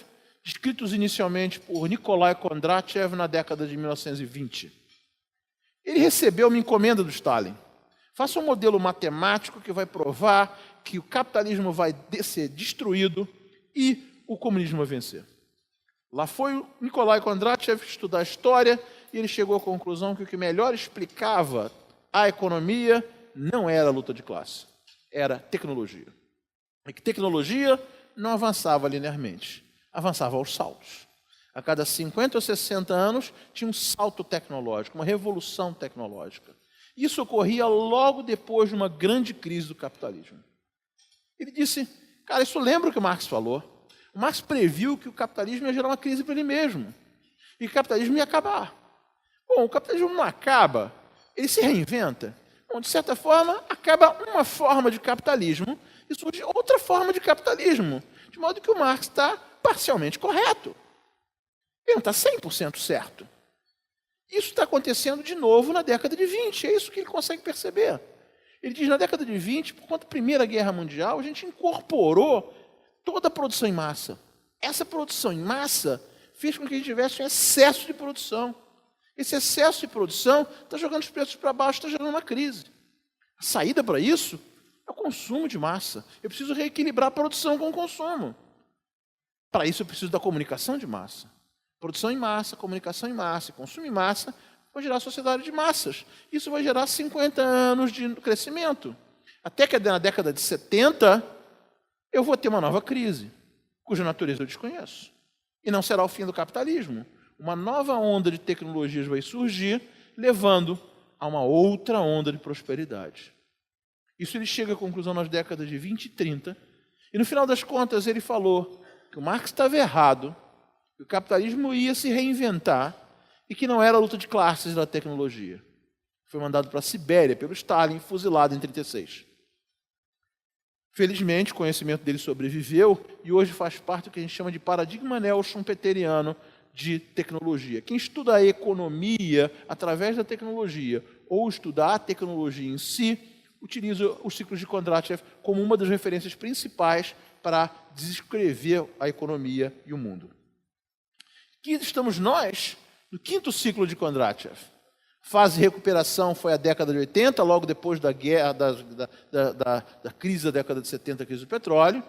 escritos inicialmente por Nikolai Kondratiev na década de 1920. Ele recebeu uma encomenda do Stalin. Faça um modelo matemático que vai provar que o capitalismo vai ser destruído e o comunismo vai vencer. Lá foi o Nikolai Kondratiev estudar história e ele chegou à conclusão que o que melhor explicava a economia não era a luta de classe, era tecnologia. E que tecnologia não avançava linearmente, avançava aos saltos. A cada 50 ou 60 anos tinha um salto tecnológico, uma revolução tecnológica. Isso ocorria logo depois de uma grande crise do capitalismo. Ele disse, cara, isso lembra o que o Marx falou. O Marx previu que o capitalismo ia gerar uma crise para ele mesmo. E que o capitalismo ia acabar. Bom, o capitalismo não acaba, ele se reinventa. Bom, de certa forma, acaba uma forma de capitalismo e surge outra forma de capitalismo. De modo que o Marx está parcialmente correto. Ele não está 100% certo. Isso está acontecendo de novo na década de 20. É isso que ele consegue perceber. Ele diz, na década de 20, por conta da Primeira Guerra Mundial, a gente incorporou toda a produção em massa. Essa produção em massa fez com que a gente tivesse um excesso de produção. Esse excesso de produção está jogando os preços para baixo, está gerando uma crise. A saída para isso é o consumo de massa. Eu preciso reequilibrar a produção com o consumo. Para isso eu preciso da comunicação de massa. Produção em massa, comunicação em massa, consumo em massa, vai gerar sociedade de massas. Isso vai gerar 50 anos de crescimento. Até que na década de 70, eu vou ter uma nova crise, cuja natureza eu desconheço. E não será o fim do capitalismo. Uma nova onda de tecnologias vai surgir, levando a uma outra onda de prosperidade. Isso ele chega à conclusão nas décadas de 20 e 30, e no final das contas ele falou que o Marx estava errado, que o capitalismo ia se reinventar e que não era a luta de classes da tecnologia. Foi mandado para a Sibéria pelo Stalin, fuzilado em 1936. Felizmente, o conhecimento dele sobreviveu e hoje faz parte do que a gente chama de paradigma neo-schumpeteriano de tecnologia. Quem estuda a economia através da tecnologia ou estuda a tecnologia em si, utiliza os ciclos de Kondratiev como uma das referências principais para descrever a economia e o mundo. Aqui estamos nós, no 5º ciclo de Kondratiev. Fase de recuperação foi a década de 80, logo depois da guerra, da crise da década de 70, a crise do petróleo.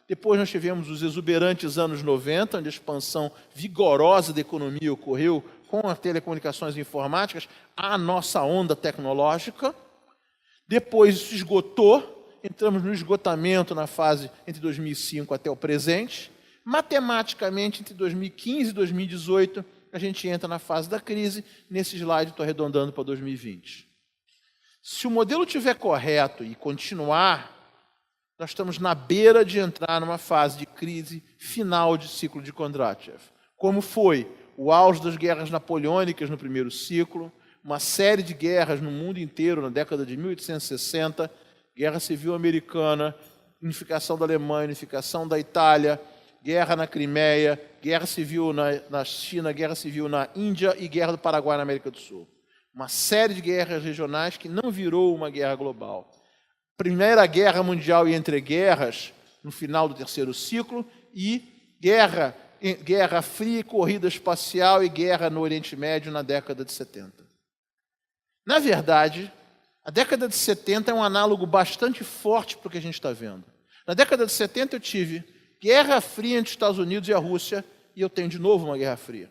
Depois nós tivemos os exuberantes anos 90, onde a expansão vigorosa da economia ocorreu com as telecomunicações e informáticas, a nossa onda tecnológica. Depois isso esgotou, entramos no esgotamento na fase entre 2005 até o presente. Matematicamente, entre 2015 e 2018, a gente entra na fase da crise. Nesse slide, estou arredondando para 2020. Se o modelo estiver correto e continuar, nós estamos na beira de entrar numa fase de crise final de ciclo de Kondratiev. Como foi o auge das guerras napoleônicas no primeiro ciclo, uma série de guerras no mundo inteiro na década de 1860, Guerra Civil Americana, unificação da Alemanha, unificação da Itália, guerra na Crimeia, guerra civil na China, guerra civil na Índia e guerra do Paraguai na América do Sul. uma série de guerras regionais que não virou uma guerra global. Primeira Guerra Mundial e entreguerras no final do terceiro ciclo e Guerra Fria, corrida espacial e guerra no Oriente Médio na década de 70. Na verdade, a década de 70 é um análogo bastante forte para o que a gente está vendo. Na década de 70 eu tive Guerra Fria entre os Estados Unidos e a Rússia e eu tenho de novo uma Guerra Fria.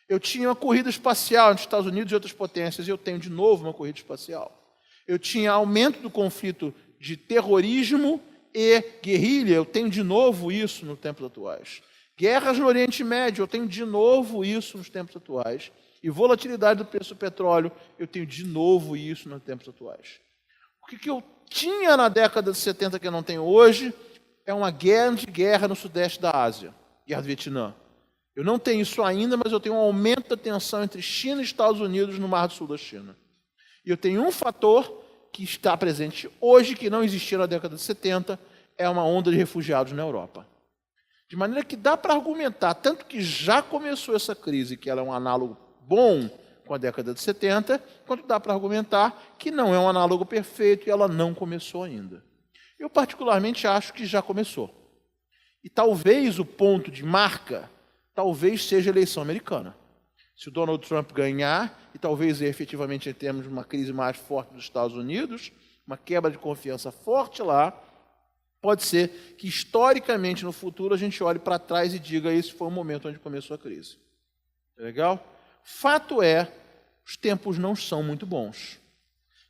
Eu tinha uma corrida espacial entre os Estados Unidos e outras potências e eu tenho de novo uma corrida espacial. Eu tinha aumento do conflito de terrorismo e guerrilha, eu tenho de novo isso nos tempos atuais. Guerras no Oriente Médio, eu tenho de novo isso nos tempos atuais. E volatilidade do preço do petróleo, eu tenho de novo isso nos tempos atuais. O que eu tinha na década de 70 que eu não tenho hoje é uma grande guerra no sudeste da Ásia, guerra do Vietnã. Eu não tenho isso ainda, mas eu tenho um aumento da tensão entre China e Estados Unidos no Mar do Sul da China. E eu tenho um fator que está presente hoje, que não existia na década de 70, é uma onda de refugiados na Europa. De maneira que dá para argumentar, tanto que já começou essa crise, que ela é um análogo bom com a década de 70, quanto dá para argumentar que não é um análogo perfeito e ela não começou ainda. Eu particularmente acho que já começou. E talvez o ponto de marca, talvez seja a eleição americana. Se o Donald Trump ganhar, e talvez efetivamente termos uma crise mais forte dos Estados Unidos, uma quebra de confiança forte lá, pode ser que historicamente no futuro a gente olhe para trás e diga esse foi o momento onde começou a crise. Tá legal? Fato é, os tempos não são muito bons.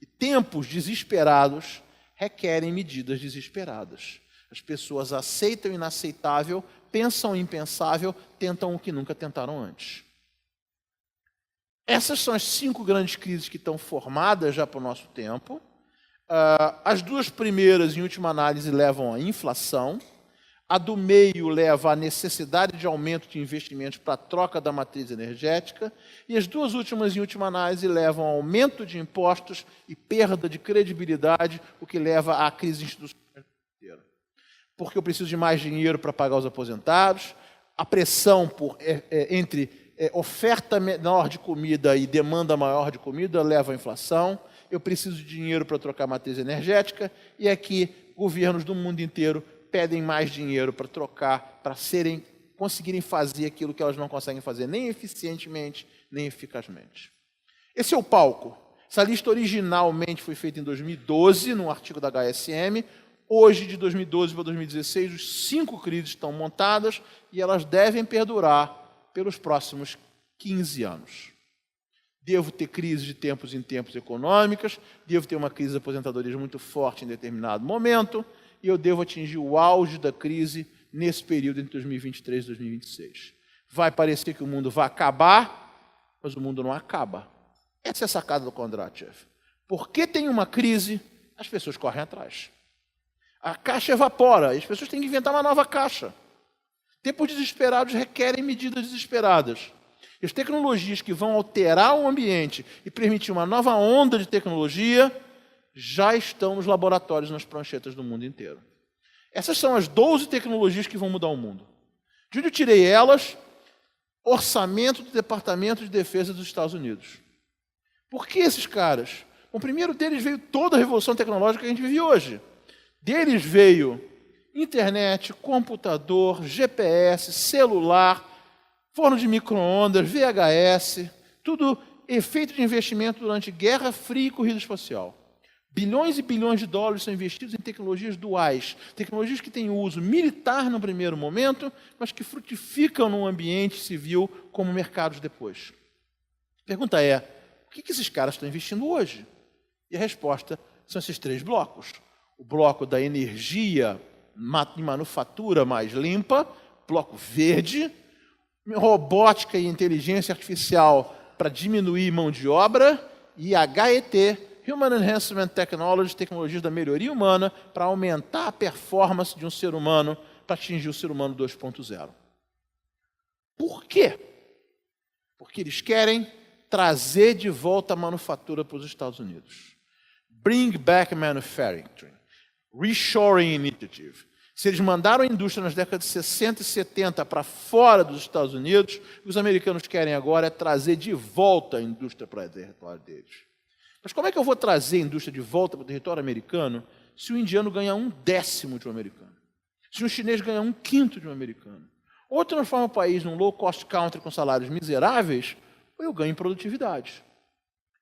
E tempos desesperados requerem medidas desesperadas. As pessoas aceitam o inaceitável, pensam o impensável, tentam o que nunca tentaram antes. Essas são as 5 grandes crises que estão formadas já para o nosso tempo. As 2 primeiras, em última análise, levam à inflação. A do meio leva à necessidade de aumento de investimentos para a troca da matriz energética. E as 2 últimas, em última análise, levam ao aumento de impostos e perda de credibilidade, o que leva à crise institucional inteira. Porque eu preciso de mais dinheiro para pagar os aposentados, a pressão entre oferta menor de comida e demanda maior de comida leva à inflação. Eu preciso de dinheiro para trocar a matriz energética, e aqui governos do mundo inteiro pedem mais dinheiro para trocar, para conseguirem fazer aquilo que elas não conseguem fazer, nem eficientemente, nem eficazmente. Esse é o palco. Essa lista originalmente foi feita em 2012, num artigo da HSM. Hoje, de 2012 para 2016, os 5 crises estão montadas e elas devem perdurar pelos próximos 15 anos. Devo ter crises de tempos em tempos econômicas, devo ter uma crise de aposentadorias muito forte em determinado momento, e eu devo atingir o auge da crise nesse período entre 2023 e 2026. Vai parecer que o mundo vai acabar, mas o mundo não acaba. Essa é a sacada do Kondratiev. Porque tem uma crise, as pessoas correm atrás. A caixa evapora, e as pessoas têm que inventar uma nova caixa. Tempos desesperados requerem medidas desesperadas. E as tecnologias que vão alterar o ambiente e permitir uma nova onda de tecnologia já estão nos laboratórios, nas pranchetas do mundo inteiro. Essas são as 12 tecnologias que vão mudar o mundo. De onde eu tirei elas? Orçamento do Departamento de Defesa dos Estados Unidos. Por que esses caras? Bom, primeiro deles veio toda a revolução tecnológica que a gente vive hoje. Deles veio internet, computador, GPS, celular, forno de micro-ondas, VHS, tudo efeito de investimento durante Guerra Fria e corrida espacial. Bilhões e bilhões de dólares são investidos em tecnologias duais, tecnologias que têm uso militar no primeiro momento, mas que frutificam no ambiente civil como mercados depois. A pergunta é, o que esses caras estão investindo hoje? E a resposta são esses 3 blocos. O bloco da energia de manufatura mais limpa, bloco verde, robótica e inteligência artificial para diminuir mão de obra, e HET, Human Enhancement Technology, tecnologias da melhoria humana, para aumentar a performance de um ser humano, para atingir o ser humano 2.0. Por quê? Porque eles querem trazer de volta a manufatura para os Estados Unidos. Bring back manufacturing. Reshoring Initiative. Se eles mandaram a indústria nas décadas de 60 e 70 para fora dos Estados Unidos, o que os americanos querem agora é trazer de volta a indústria para o território deles. Mas como é que eu vou trazer a indústria de volta para o território americano se o indiano ganha 1/10 de um americano? Se um chinês ganha 1/5 de um americano? Ou transforma o país num low-cost country com salários miseráveis, ou eu ganho em produtividade.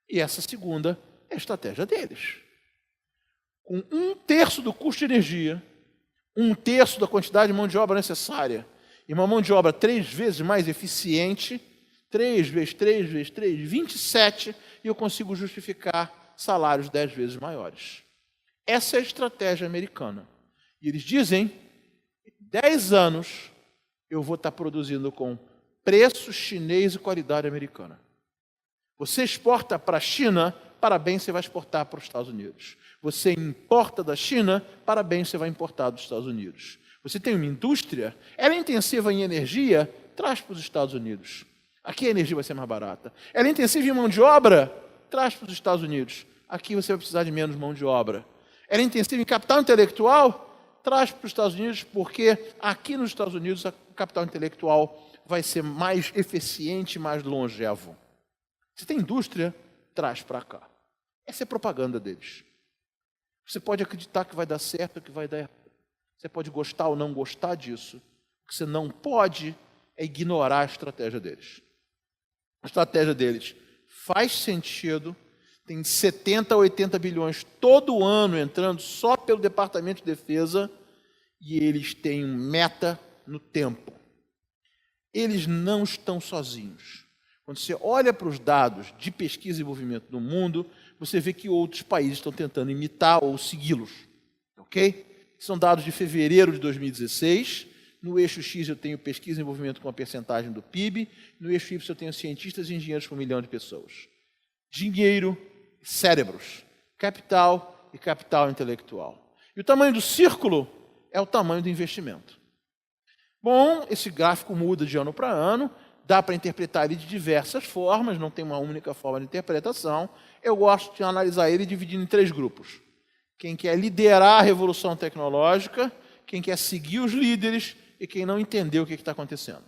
E essa segunda é a estratégia deles. Com 1/3 do custo de energia, 1/3 da quantidade de mão de obra necessária, e uma mão de obra 3 vezes mais eficiente, 3 vezes 3 vezes 3, 27, e eu consigo justificar salários 10 vezes maiores. Essa é a estratégia americana. E eles dizem, em 10 anos, eu vou estar produzindo com preço chinês e qualidade americana. Você exporta para a China, parabéns, você vai exportar para os Estados Unidos. Você importa da China, parabéns, você vai importar dos Estados Unidos. Você tem uma indústria, ela é intensiva em energia, traz para os Estados Unidos. Aqui a energia vai ser mais barata. Ela é intensiva em mão de obra, traz para os Estados Unidos. Aqui você vai precisar de menos mão de obra. Ela é intensiva em capital intelectual, traz para os Estados Unidos, porque aqui nos Estados Unidos o capital intelectual vai ser mais eficiente, mais longevo. Se tem indústria, traz para cá. Essa é a propaganda deles. Você pode acreditar que vai dar certo ou que vai dar errado. Você pode gostar ou não gostar disso. O que você não pode é ignorar a estratégia deles. A estratégia deles faz sentido, tem 70 a 80 bilhões todo ano entrando só pelo Departamento de Defesa, e eles têm meta no tempo. Eles não estão sozinhos. Quando você olha para os dados de pesquisa e desenvolvimento do mundo, você vê que outros países estão tentando imitar ou segui-los. Ok? São dados de fevereiro de 2016. No eixo X eu tenho pesquisa e desenvolvimento com a percentagem do PIB. No eixo Y eu tenho cientistas e engenheiros por 1 milhão de pessoas. Dinheiro, cérebros, capital e capital intelectual. E o tamanho do círculo é o tamanho do investimento. Bom, esse gráfico muda de ano para ano. Dá para interpretar ele de diversas formas, não tem uma única forma de interpretação. Eu gosto de analisar ele dividindo em 3 grupos. Quem quer liderar a revolução tecnológica, quem quer seguir os líderes e quem não entendeu o que está acontecendo.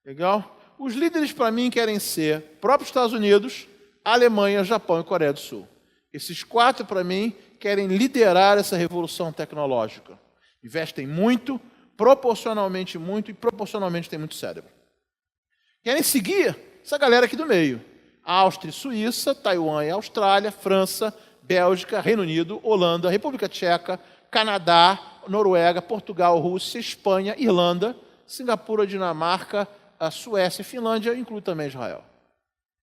Legal? Os líderes, para mim, querem ser próprios Estados Unidos, Alemanha, Japão e Coreia do Sul. Esses 4, para mim, querem liderar essa revolução tecnológica. Investem muito, proporcionalmente muito e proporcionalmente tem muito cérebro. Querem seguir essa galera aqui do meio. Áustria e Suíça, Taiwan e Austrália, França, Bélgica, Reino Unido, Holanda, República Tcheca, Canadá, Noruega, Portugal, Rússia, Espanha, Irlanda, Singapura, Dinamarca, a Suécia e Finlândia, inclui também Israel.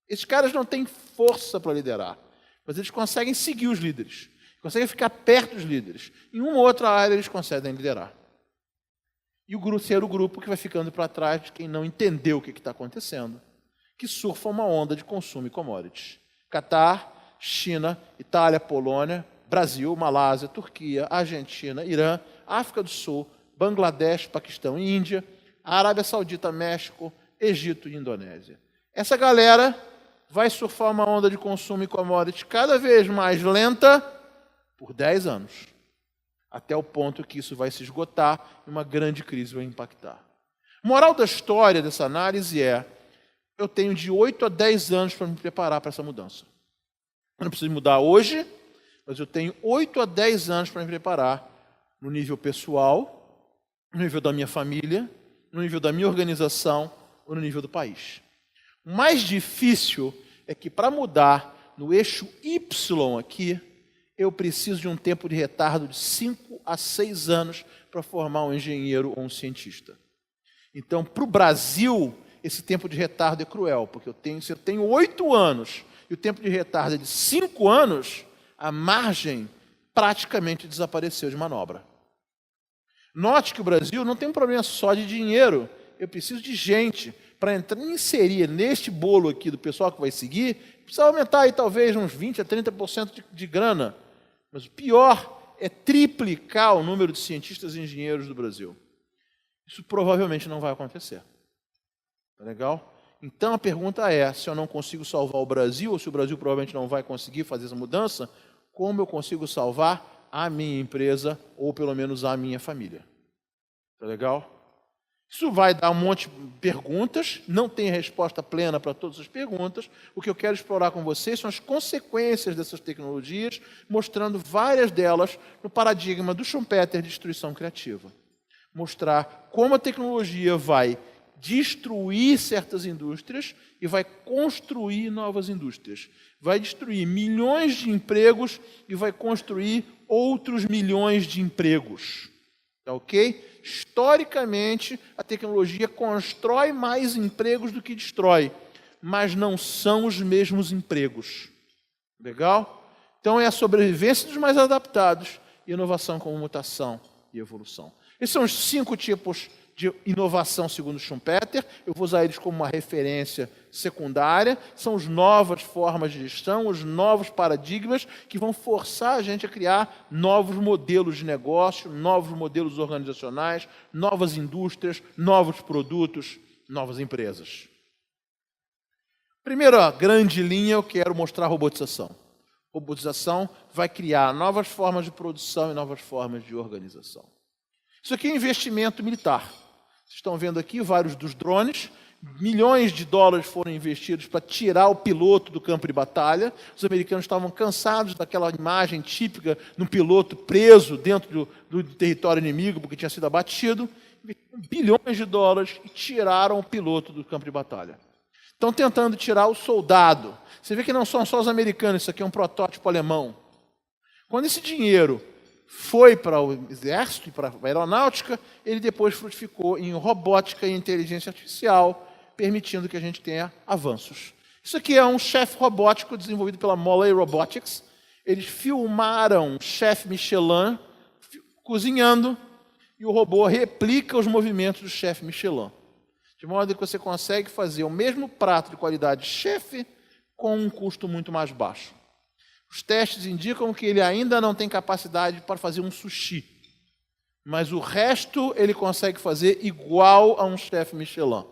Esses caras não têm força para liderar, mas eles conseguem seguir os líderes, conseguem ficar perto dos líderes. Em uma ou outra área eles conseguem liderar. E o terceiro grupo que vai ficando para trás de quem não entendeu o que está acontecendo, que surfa uma onda de consumo e commodities. Catar, China, Itália, Polônia, Brasil, Malásia, Turquia, Argentina, Irã, África do Sul, Bangladesh, Paquistão e Índia, Arábia Saudita, México, Egito e Indonésia. Essa galera vai surfar uma onda de consumo e commodities cada vez mais lenta por 10 anos. Até o ponto que isso vai se esgotar e uma grande crise vai impactar. Moral da história dessa análise é: eu tenho de 8 a 10 anos para me preparar para essa mudança. Eu não preciso mudar hoje, mas eu tenho 8 a 10 anos para me preparar no nível pessoal, no nível da minha família, no nível da minha organização ou no nível do país. O mais difícil é que para mudar no eixo Y aqui, eu preciso de um tempo de retardo de 5 a 6 anos para formar um engenheiro ou um cientista. Então, para o Brasil, esse tempo de retardo é cruel, porque se eu tenho 8 anos e o tempo de retardo é de 5 anos, a margem praticamente desapareceu de manobra. Note que o Brasil não tem um problema só de dinheiro, eu preciso de gente para inserir neste bolo aqui do pessoal que vai seguir, precisa aumentar aí talvez uns 20 a 30% de grana. Mas o pior é triplicar o número de cientistas e engenheiros do Brasil. Isso provavelmente não vai acontecer. Tá legal? Então a pergunta é, se eu não consigo salvar o Brasil, ou se o Brasil provavelmente não vai conseguir fazer essa mudança, como eu consigo salvar à minha empresa, ou pelo menos à minha família. Tá legal? Isso vai dar um monte de perguntas, não tem resposta plena para todas as perguntas. O que eu quero explorar com vocês são as consequências dessas tecnologias, mostrando várias delas no paradigma do Schumpeter de destruição criativa. Mostrar como a tecnologia vai destruir certas indústrias e vai construir novas indústrias. Vai destruir milhões de empregos e vai construir outros milhões de empregos. Tá ok? Historicamente, a tecnologia constrói mais empregos do que destrói, mas não são os mesmos empregos. Legal? Então é a sobrevivência dos mais adaptados e inovação como mutação e evolução. Esses são os 5 tipos de inovação segundo Schumpeter. Eu vou usar eles como uma referência secundária. São as novas formas de gestão, os novos paradigmas que vão forçar a gente a criar novos modelos de negócio, novos modelos organizacionais, novas indústrias, novos produtos, novas empresas. Primeira grande linha, eu quero mostrar a robotização. Robotização vai criar novas formas de produção e novas formas de organização. Isso aqui é investimento militar. Vocês estão vendo aqui vários dos drones. Milhões de dólares foram investidos para tirar o piloto do campo de batalha. Os americanos estavam cansados daquela imagem típica de um piloto preso dentro do território inimigo, porque tinha sido abatido. Investiram bilhões de dólares e tiraram o piloto do campo de batalha. Estão tentando tirar o soldado. Você vê que não são só os americanos, isso aqui é um protótipo alemão. Quando esse dinheiro foi para o exército e para a aeronáutica, ele depois frutificou em robótica e inteligência artificial, permitindo que a gente tenha avanços. Isso aqui é um chefe robótico desenvolvido pela Molley Robotics. Eles filmaram o chefe Michelin cozinhando e o robô replica os movimentos do chefe Michelin. De modo que você consegue fazer o mesmo prato de qualidade chefe com um custo muito mais baixo. Os testes indicam que ele ainda não tem capacidade para fazer um sushi, mas o resto ele consegue fazer igual a um chefe Michelin.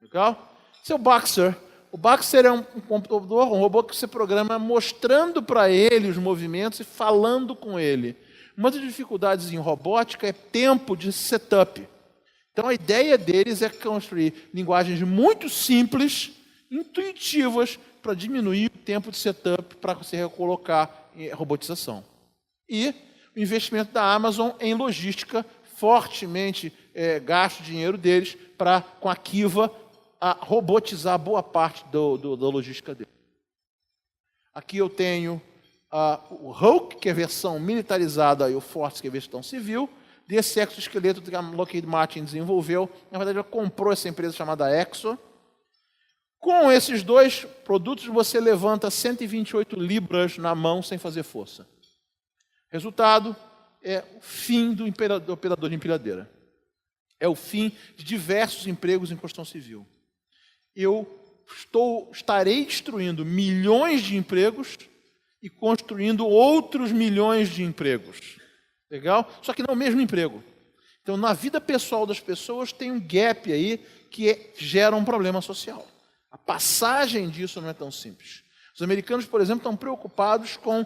Legal? Esse é o Boxer. O Boxer é um computador, um robô que você programa mostrando para ele os movimentos e falando com ele. Uma das dificuldades em robótica é tempo de setup. Então a ideia deles é construir linguagens muito simples, intuitivas, para diminuir o tempo de setup para você recolocar em robotização. E o investimento da Amazon em logística, fortemente gasta o dinheiro deles para, com a Kiva, robotizar boa parte da logística dele. Aqui eu tenho o Hawk, que é a versão militarizada, e o Force, que é a versão civil, desse exoesqueleto que a Lockheed Martin desenvolveu. Na verdade, ela comprou essa empresa chamada Exo. Com esses dois produtos, você levanta 128 libras na mão sem fazer força. Resultado é o fim do operador de empilhadeira. É o fim de diversos empregos em construção civil. Eu estarei destruindo milhões de empregos e construindo outros milhões de empregos. Legal? Só que não é o mesmo emprego. Então, na vida pessoal das pessoas, tem um gap aí que gera um problema social. A passagem disso não é tão simples. Os americanos, por exemplo, estão preocupados com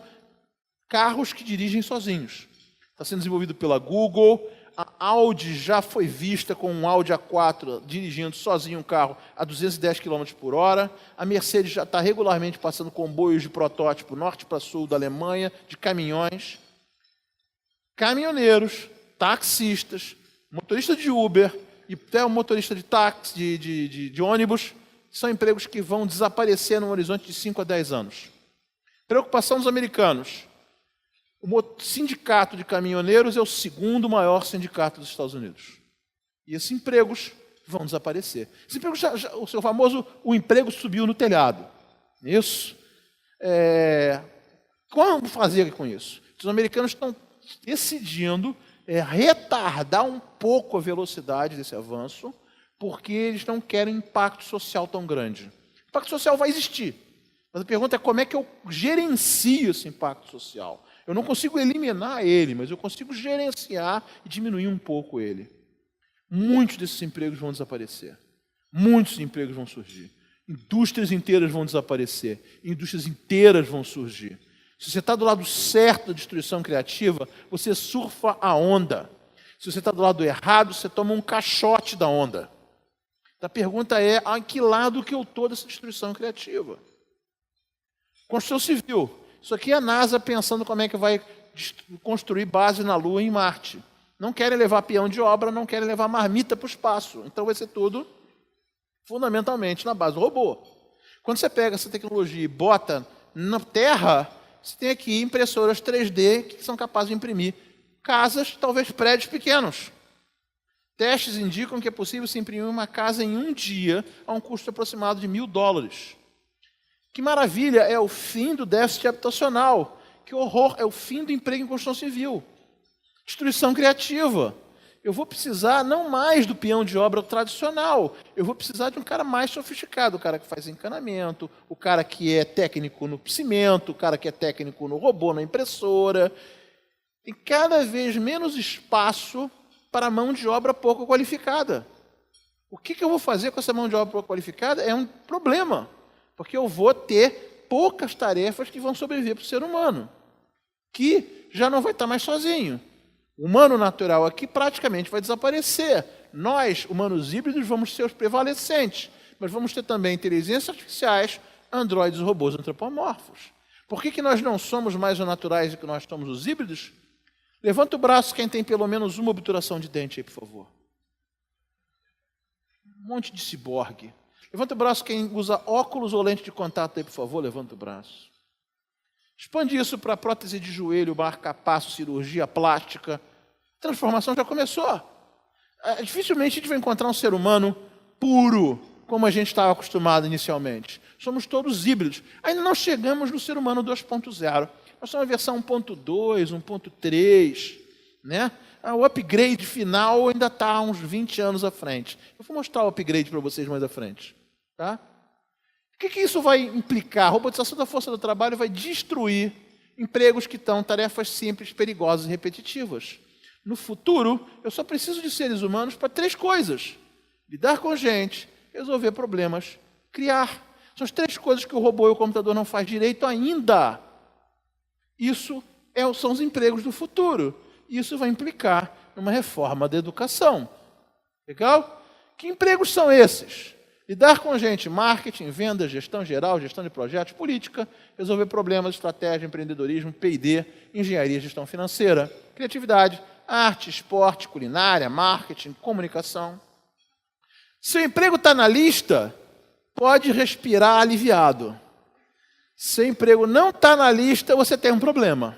carros que dirigem sozinhos. Está sendo desenvolvido pela Google. A Audi já foi vista com um Audi A4 dirigindo sozinho um carro a 210 km por hora. A Mercedes já está regularmente passando comboios de protótipo norte para sul da Alemanha, de caminhões. Caminhoneiros, taxistas, motorista de Uber e até o motorista de táxi, de ônibus, são empregos que vão desaparecer no horizonte de 5 a 10 anos. Preocupação dos americanos. O sindicato de caminhoneiros é o segundo maior sindicato dos Estados Unidos. E esses empregos vão desaparecer. Esse emprego o seu famoso, o emprego subiu no telhado. Isso. Como fazer com isso? Os americanos estão decidindo retardar um pouco a velocidade desse avanço, porque eles não querem impacto social tão grande. O impacto social vai existir, mas a pergunta é como é que eu gerencio esse impacto social. Eu não consigo eliminar ele, mas eu consigo gerenciar e diminuir um pouco ele. Muitos desses empregos vão desaparecer. Muitos empregos vão surgir. Indústrias inteiras vão desaparecer. Indústrias inteiras vão surgir. Se você está do lado certo da destruição criativa, você surfa a onda. Se você está do lado errado, você toma um caixote da onda. A pergunta é, a que lado que eu estou dessa destruição criativa? Construção civil. Isso aqui é a NASA pensando como é que vai construir base na Lua e em Marte. Não querem levar peão de obra, não querem levar marmita para o espaço. Então vai ser tudo, fundamentalmente, na base do robô. Quando você pega essa tecnologia e bota na Terra, você tem aqui impressoras 3D que são capazes de imprimir casas, talvez prédios pequenos. Testes indicam que é possível se imprimir uma casa em um dia a um custo aproximado de $1.000. Que maravilha, é o fim do déficit habitacional. Que horror, é o fim do emprego em construção civil. Destruição criativa. Eu vou precisar não mais do peão de obra tradicional, eu vou precisar de um cara mais sofisticado, o cara que faz encanamento, o cara que é técnico no cimento, o cara que é técnico no robô, na impressora. Tem cada vez menos espaço para a mão de obra pouco qualificada. O que eu vou fazer com essa mão de obra pouco qualificada é um problema, porque eu vou ter poucas tarefas que vão sobreviver para o ser humano, que já não vai estar mais sozinho. O humano natural aqui praticamente vai desaparecer. Nós, humanos híbridos, vamos ser os prevalecentes, mas vamos ter também inteligências artificiais, androides e robôs antropomorfos. Por que nós não somos mais os naturais do que nós somos os híbridos? Levanta o braço quem tem pelo menos uma obturação de dente aí, por favor. Um monte de ciborgue. Levanta o braço quem usa óculos ou lente de contato aí, por favor. Levanta o braço. Expande isso para prótese de joelho, marca-passo, cirurgia plástica. A transformação já começou. Dificilmente a gente vai encontrar um ser humano puro, como a gente estava acostumado inicialmente. Somos todos híbridos. Ainda não chegamos no ser humano 2.0. Nós somos a versão 1.2, 1.3, né? O upgrade final ainda está uns 20 anos à frente. Eu vou mostrar o upgrade para vocês mais à frente. Tá? O que isso vai implicar? A robotização da força do trabalho vai destruir empregos que estão tarefas simples, perigosas e repetitivas. No futuro, eu só preciso de seres humanos para 3 coisas: lidar com gente, resolver problemas, criar. São as 3 coisas que o robô e o computador não faz direito ainda. Isso são os empregos do futuro. Isso vai implicar numa reforma da educação. Legal? Que empregos são esses? Lidar com gente, marketing, vendas, gestão geral, gestão de projetos, política, resolver problemas, estratégia, empreendedorismo, P&D, engenharia, gestão financeira, criatividade, arte, esporte, culinária, marketing, comunicação. Se o emprego está na lista, pode respirar aliviado. Se o emprego não está na lista, você tem um problema.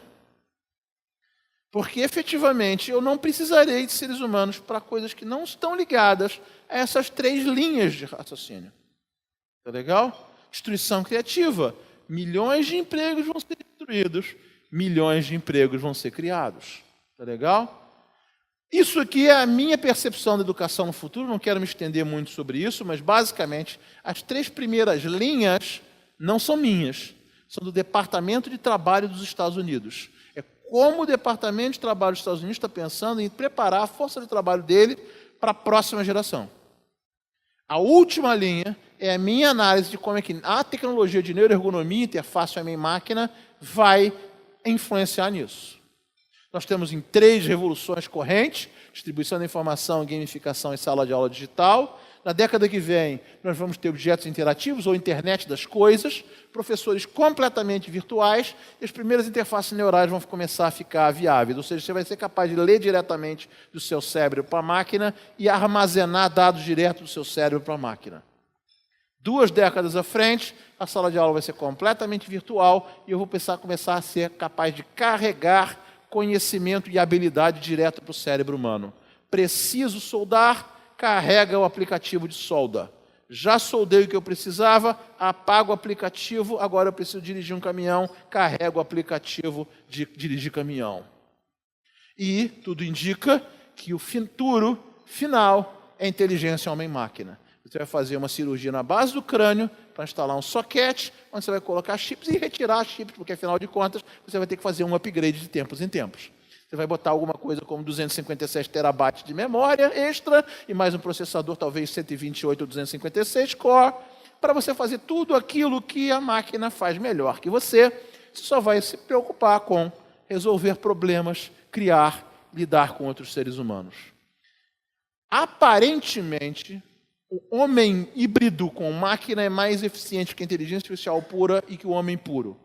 Porque, efetivamente, eu não precisarei de seres humanos para coisas que não estão ligadas a essas 3 linhas de raciocínio. Tá legal? Destruição criativa. Milhões de empregos vão ser destruídos, milhões de empregos vão ser criados. Tá legal? Isso aqui é a minha percepção da educação no futuro, não quero me estender muito sobre isso, mas, basicamente, as 3 primeiras linhas não são minhas, são do Departamento de Trabalho dos Estados Unidos. É como o Departamento de Trabalho dos Estados Unidos está pensando em preparar a força de trabalho dele para a próxima geração. A última linha é a minha análise de como é que a tecnologia de neuroergonomia, interface homem-máquina, vai influenciar nisso. Nós temos em 3 revoluções correntes: distribuição da informação, gamificação e sala de aula digital. Na década que vem, nós vamos ter objetos interativos ou internet das coisas, professores completamente virtuais, e as primeiras interfaces neurais vão começar a ficar viáveis. Ou seja, você vai ser capaz de ler diretamente do seu cérebro para a máquina e armazenar dados direto do seu cérebro para a máquina. 2 décadas à frente, a sala de aula vai ser completamente virtual e eu vou começar a ser capaz de carregar conhecimento e habilidade direto para o cérebro humano. Preciso soldar? Carrega o aplicativo de solda. Já soldei o que eu precisava, apago o aplicativo, agora eu preciso dirigir um caminhão, carrego o aplicativo de dirigir caminhão. E tudo indica que o futuro final é inteligência homem-máquina. Você vai fazer uma cirurgia na base do crânio para instalar um soquete, onde você vai colocar chips e retirar chips, porque, afinal de contas, você vai ter que fazer um upgrade de tempos em tempos. Você vai botar alguma coisa como 256 terabytes de memória extra e mais um processador, talvez 128 ou 256 core, para você fazer tudo aquilo que a máquina faz melhor que você, você só vai se preocupar com resolver problemas, criar, lidar com outros seres humanos. Aparentemente, o homem híbrido com máquina é mais eficiente que a inteligência artificial pura e que o homem puro.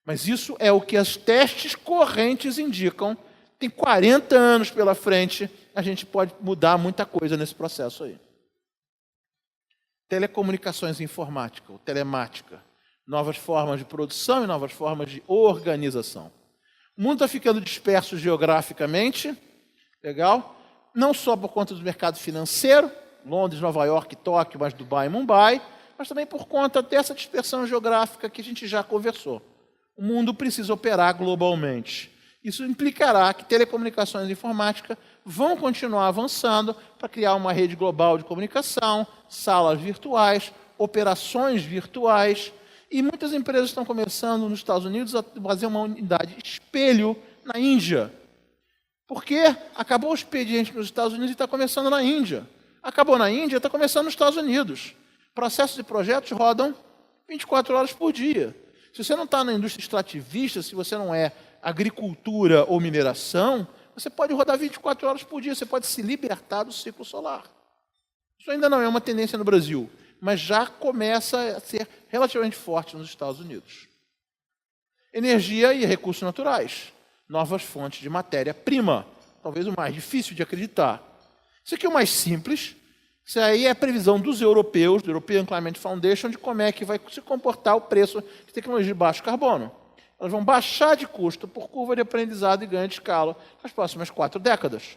Mas isso é o que as testes correntes indicam. Tem 40 anos pela frente, a gente pode mudar muita coisa nesse processo aí. Telecomunicações e informática, ou telemática, novas formas de produção e novas formas de organização. O mundo está ficando disperso geograficamente, legal? Não só por conta do mercado financeiro, Londres, Nova York, Tóquio, mas Dubai e Mumbai, mas também por conta dessa dispersão geográfica que a gente já conversou. O mundo precisa operar globalmente. Isso implicará que telecomunicações e informática vão continuar avançando para criar uma rede global de comunicação, salas virtuais, operações virtuais, e muitas empresas estão começando nos Estados Unidos a fazer uma unidade espelho na Índia. Porque acabou o expediente nos Estados Unidos e está começando na Índia. Acabou na Índia, está começando nos Estados Unidos. Processos e projetos rodam 24 horas por dia. Se você não está na indústria extrativista, se você não é agricultura ou mineração, você pode rodar 24 horas por dia, você pode se libertar do ciclo solar. Isso ainda não é uma tendência no Brasil, mas já começa a ser relativamente forte nos Estados Unidos. Energia e recursos naturais, novas fontes de matéria-prima, talvez o mais difícil de acreditar. Isso aqui é o mais simples, isso aí é a previsão dos europeus, do European Climate Foundation, de como é que vai se comportar o preço de tecnologia de baixo carbono. Elas vão baixar de custo por curva de aprendizado e ganho de escala nas próximas 4 décadas.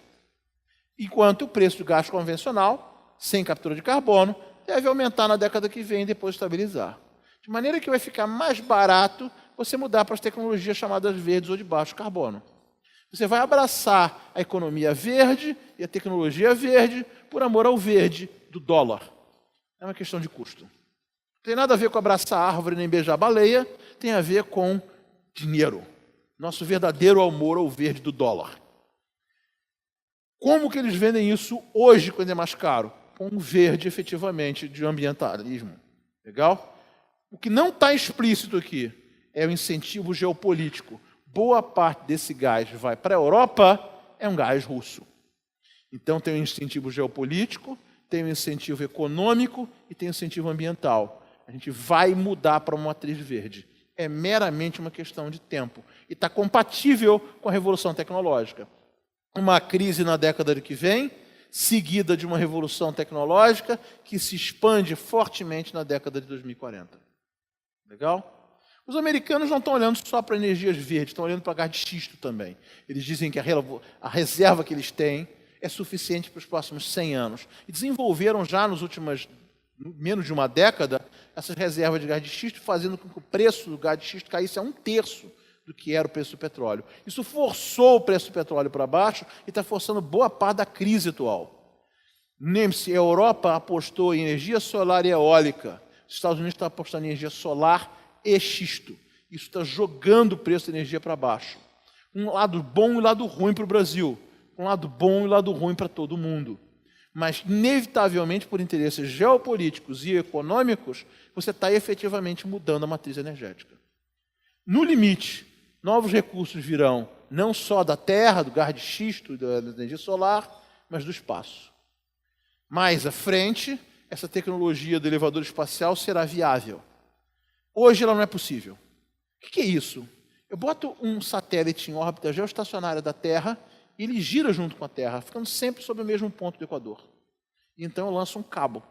Enquanto o preço do gás convencional, sem captura de carbono, deve aumentar na década que vem e depois estabilizar. De maneira que vai ficar mais barato você mudar para as tecnologias chamadas verdes ou de baixo carbono. Você vai abraçar a economia verde e a tecnologia verde por amor ao verde do dólar. É uma questão de custo. Não tem nada a ver com abraçar a árvore nem beijar a baleia, tem a ver com dinheiro. Nosso verdadeiro amor ao verde do dólar. Como que eles vendem isso hoje, quando é mais caro? Com um verde, efetivamente, de ambientalismo. Legal? O que não está explícito aqui é o incentivo geopolítico. Boa parte desse gás vai para a Europa, é um gás russo. Então tem um incentivo geopolítico, tem um incentivo econômico e tem um incentivo ambiental. A gente vai mudar para uma matriz verde. É meramente uma questão de tempo. E está compatível com a revolução tecnológica. Uma crise na década que vem, seguida de uma revolução tecnológica que se expande fortemente na década de 2040. Legal? Os americanos não estão olhando só para energias verdes, estão olhando para gás de xisto também. Eles dizem que a reserva que eles têm é suficiente para os próximos 100 anos. E desenvolveram já nos últimos menos de uma década essas reservas de gás de xisto, fazendo com que o preço do gás de xisto caísse a 1/3 do que era o preço do petróleo. Isso forçou o preço do petróleo para baixo e está forçando boa parte da crise atual. Lembre-se, a Europa apostou em energia solar e eólica. Os Estados Unidos estão apostando em energia solar e xisto. Isso está jogando o preço da energia para baixo. Um lado bom e um lado ruim para o Brasil. Um lado bom e um lado ruim para todo mundo. Mas, inevitavelmente, por interesses geopolíticos e econômicos, você está efetivamente mudando a matriz energética. No limite, novos recursos virão não só da terra, do gás de xisto e da energia solar, mas do espaço. Mais à frente, essa tecnologia do elevador espacial será viável. Hoje ela não é possível. O que é isso? Eu boto um satélite em órbita geoestacionária da Terra e ele gira junto com a Terra, ficando sempre sobre o mesmo ponto do Equador. Então eu lanço um cabo.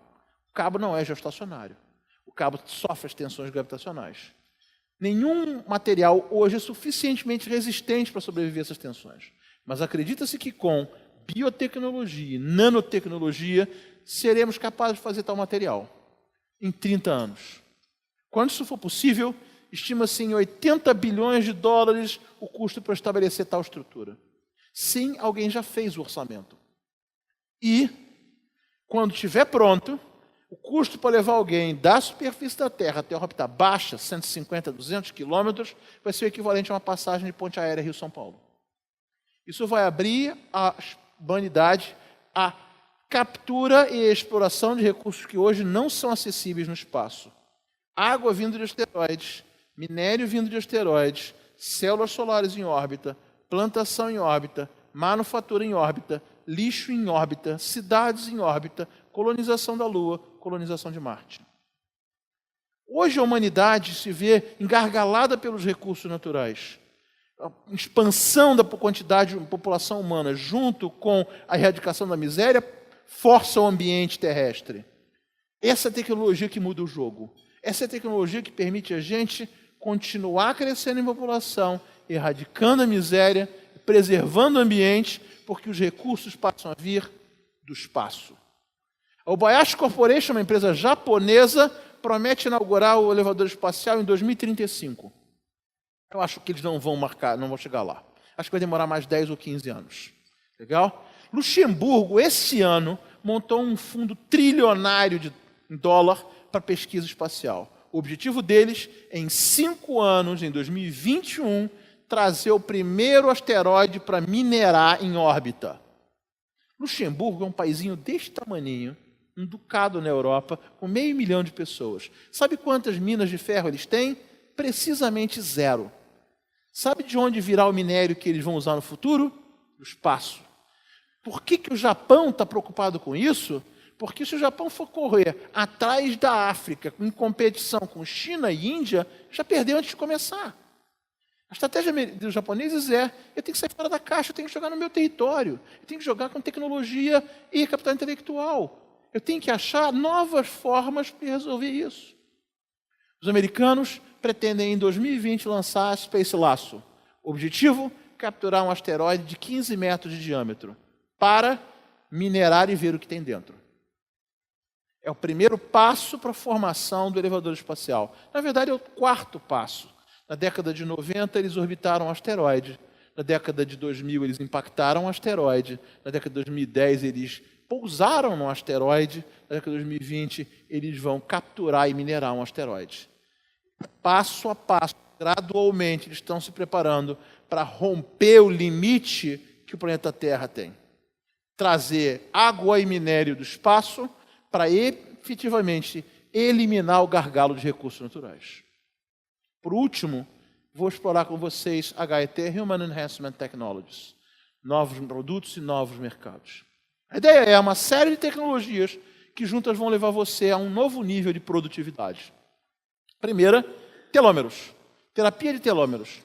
O cabo não é geoestacionário. O cabo sofre as tensões gravitacionais. Nenhum material hoje é suficientemente resistente para sobreviver a essas tensões. Mas acredita-se que com biotecnologia e nanotecnologia seremos capazes de fazer tal material em 30 anos. Quando isso for possível, estima-se em 80 bilhões de dólares o custo para estabelecer tal estrutura. Sim, alguém já fez o orçamento. E, quando estiver pronto, o custo para levar alguém da superfície da Terra até a órbita baixa, 150, 200 quilômetros, vai ser o equivalente a uma passagem de ponte aérea Rio-São Paulo. Isso vai abrir a humanidade à captura e exploração de recursos que hoje não são acessíveis no espaço. Água vindo de asteroides, minério vindo de asteroides, células solares em órbita, plantação em órbita, manufatura em órbita, lixo em órbita, cidades em órbita, colonização da Lua, colonização de Marte. Hoje a humanidade se vê engargalada pelos recursos naturais. A expansão da quantidade de população humana junto com a erradicação da miséria força o ambiente terrestre. Essa é a tecnologia que muda o jogo. Essa é a tecnologia que permite a gente continuar crescendo em população, erradicando a miséria, preservando o ambiente, porque os recursos passam a vir do espaço. A Obayashi Corporation, uma empresa japonesa, promete inaugurar o elevador espacial em 2035. Eu acho que eles não vão chegar lá. Acho que vai demorar mais 10 ou 15 anos. Legal? Luxemburgo, esse ano, montou um fundo trilionário de dólar para pesquisa espacial. O objetivo deles é, em 5 anos, em 2021, trazer o primeiro asteroide para minerar em órbita. Luxemburgo é um paizinho deste tamaninho, um ducado na Europa, com 500 mil de pessoas. Sabe quantas minas de ferro eles têm? Precisamente 0. Sabe de onde virá o minério que eles vão usar no futuro? Do espaço. Por que o Japão está preocupado com isso? Porque se o Japão for correr atrás da África, em competição com China e Índia, já perdeu antes de começar. A estratégia dos japoneses é: eu tenho que sair fora da caixa, eu tenho que jogar no meu território, eu tenho que jogar com tecnologia e capital intelectual. Eu tenho que achar novas formas de resolver isso. Os americanos pretendem, em 2020, lançar a Space Lasso. O objetivo? Capturar um asteroide de 15 metros de diâmetro para minerar e ver o que tem dentro. É o primeiro passo para a formação do elevador espacial. Na verdade, é o 4º passo. Na década de 90, eles orbitaram um asteroide. Na década de 2000, eles impactaram um asteroide. Na década de 2010, eles pousaram num asteroide. Na década de 2020, eles vão capturar e minerar um asteroide. Passo a passo, gradualmente, eles estão se preparando para romper o limite que o planeta Terra tem. Trazer água e minério do espaço para efetivamente eliminar o gargalo de recursos naturais. Por último, vou explorar com vocês HET, Human Enhancement Technologies, novos produtos e novos mercados. A ideia é uma série de tecnologias que juntas vão levar você a um novo nível de produtividade. Primeira, telômeros. Terapia de telômeros.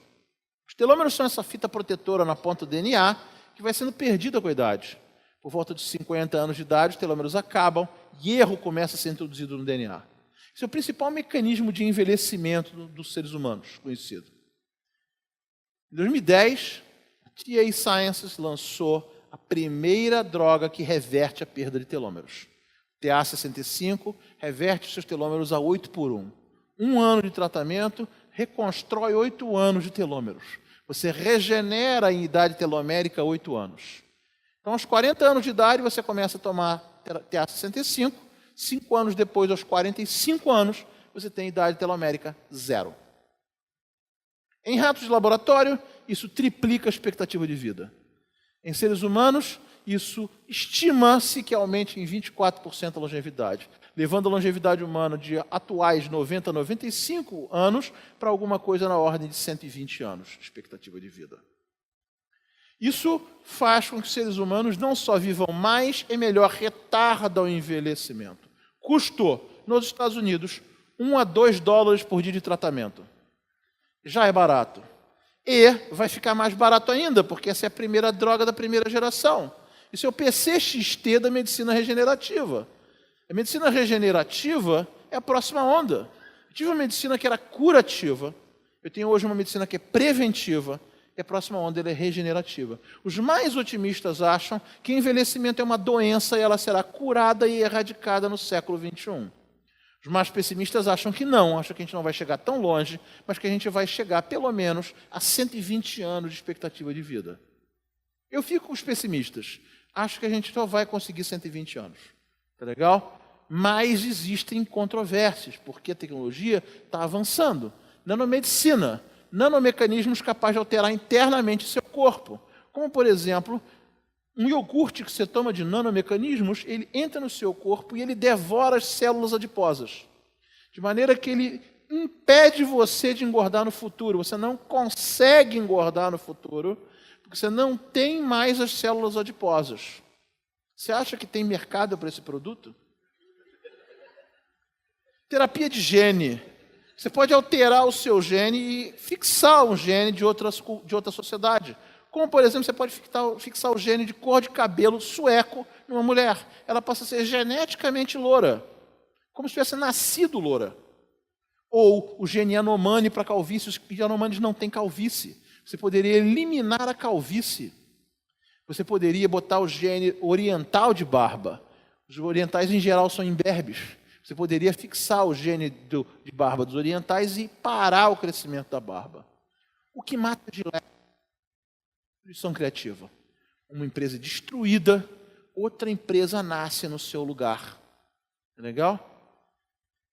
Os telômeros são essa fita protetora na ponta do DNA que vai sendo perdida com a idade. Por volta de 50 anos de idade, os telômeros acabam e erro começa a ser introduzido no DNA. Esse é o principal mecanismo de envelhecimento dos seres humanos, conhecido. Em 2010, a TA Sciences lançou a primeira droga que reverte a perda de telômeros. TA65 reverte seus telômeros a 8:1. 1 ano de tratamento reconstrói 8 anos de telômeros. Você regenera em idade telomérica 8 anos. Então, aos 40 anos de idade, você começa a tomar TA65. 5 anos depois, aos 45 anos, você tem idade telomérica 0. Em ratos de laboratório, isso triplica a expectativa de vida. Em seres humanos, isso estima-se que aumente em 24% a longevidade, levando a longevidade humana de atuais 90 a 95 anos para alguma coisa na ordem de 120 anos de expectativa de vida. Isso faz com que os seres humanos não só vivam mais, é melhor, retarda o envelhecimento. Custou, nos Estados Unidos, $1 a $2 por dia de tratamento. Já é barato. E vai ficar mais barato ainda, porque essa é a primeira droga da primeira geração. Isso é o PCXT da medicina regenerativa. A medicina regenerativa é a próxima onda. Eu tive uma medicina que era curativa, eu tenho hoje uma medicina que é preventiva, e a próxima onda é regenerativa. Os mais otimistas acham que envelhecimento é uma doença e ela será curada e erradicada no século XXI. Os mais pessimistas acham que não, acham que a gente não vai chegar tão longe, mas que a gente vai chegar, pelo menos, a 120 anos de expectativa de vida. Eu fico com os pessimistas. Acho que a gente só vai conseguir 120 anos. Tá legal? Mas existem controvérsias, porque a tecnologia está avançando. Nanomedicina. Nanomecanismos capazes de alterar internamente seu corpo. Como, por exemplo, um iogurte que você toma de nanomecanismos, ele entra no seu corpo e ele devora as células adiposas. De maneira que ele impede você de engordar no futuro. Você não consegue engordar no futuro, porque você não tem mais as células adiposas. Você acha que tem mercado para esse produto? Terapia de gene. Você pode alterar o seu gene e fixar um gene de outra sociedade. Como, por exemplo, você pode fixar o gene de cor de cabelo sueco numa mulher. Ela passa a ser geneticamente loura, como se tivesse nascido loura. Ou o gene Yanomani para calvície. Os Yanomanis não têm calvície. Você poderia eliminar a calvície. Você poderia botar o gene oriental de barba. Os orientais, em geral, são imberbes. Você poderia fixar o gene de barba dos orientais e parar o crescimento da barba. O que mata de leve? Destruição criativa. Uma empresa destruída, outra empresa nasce no seu lugar. É legal?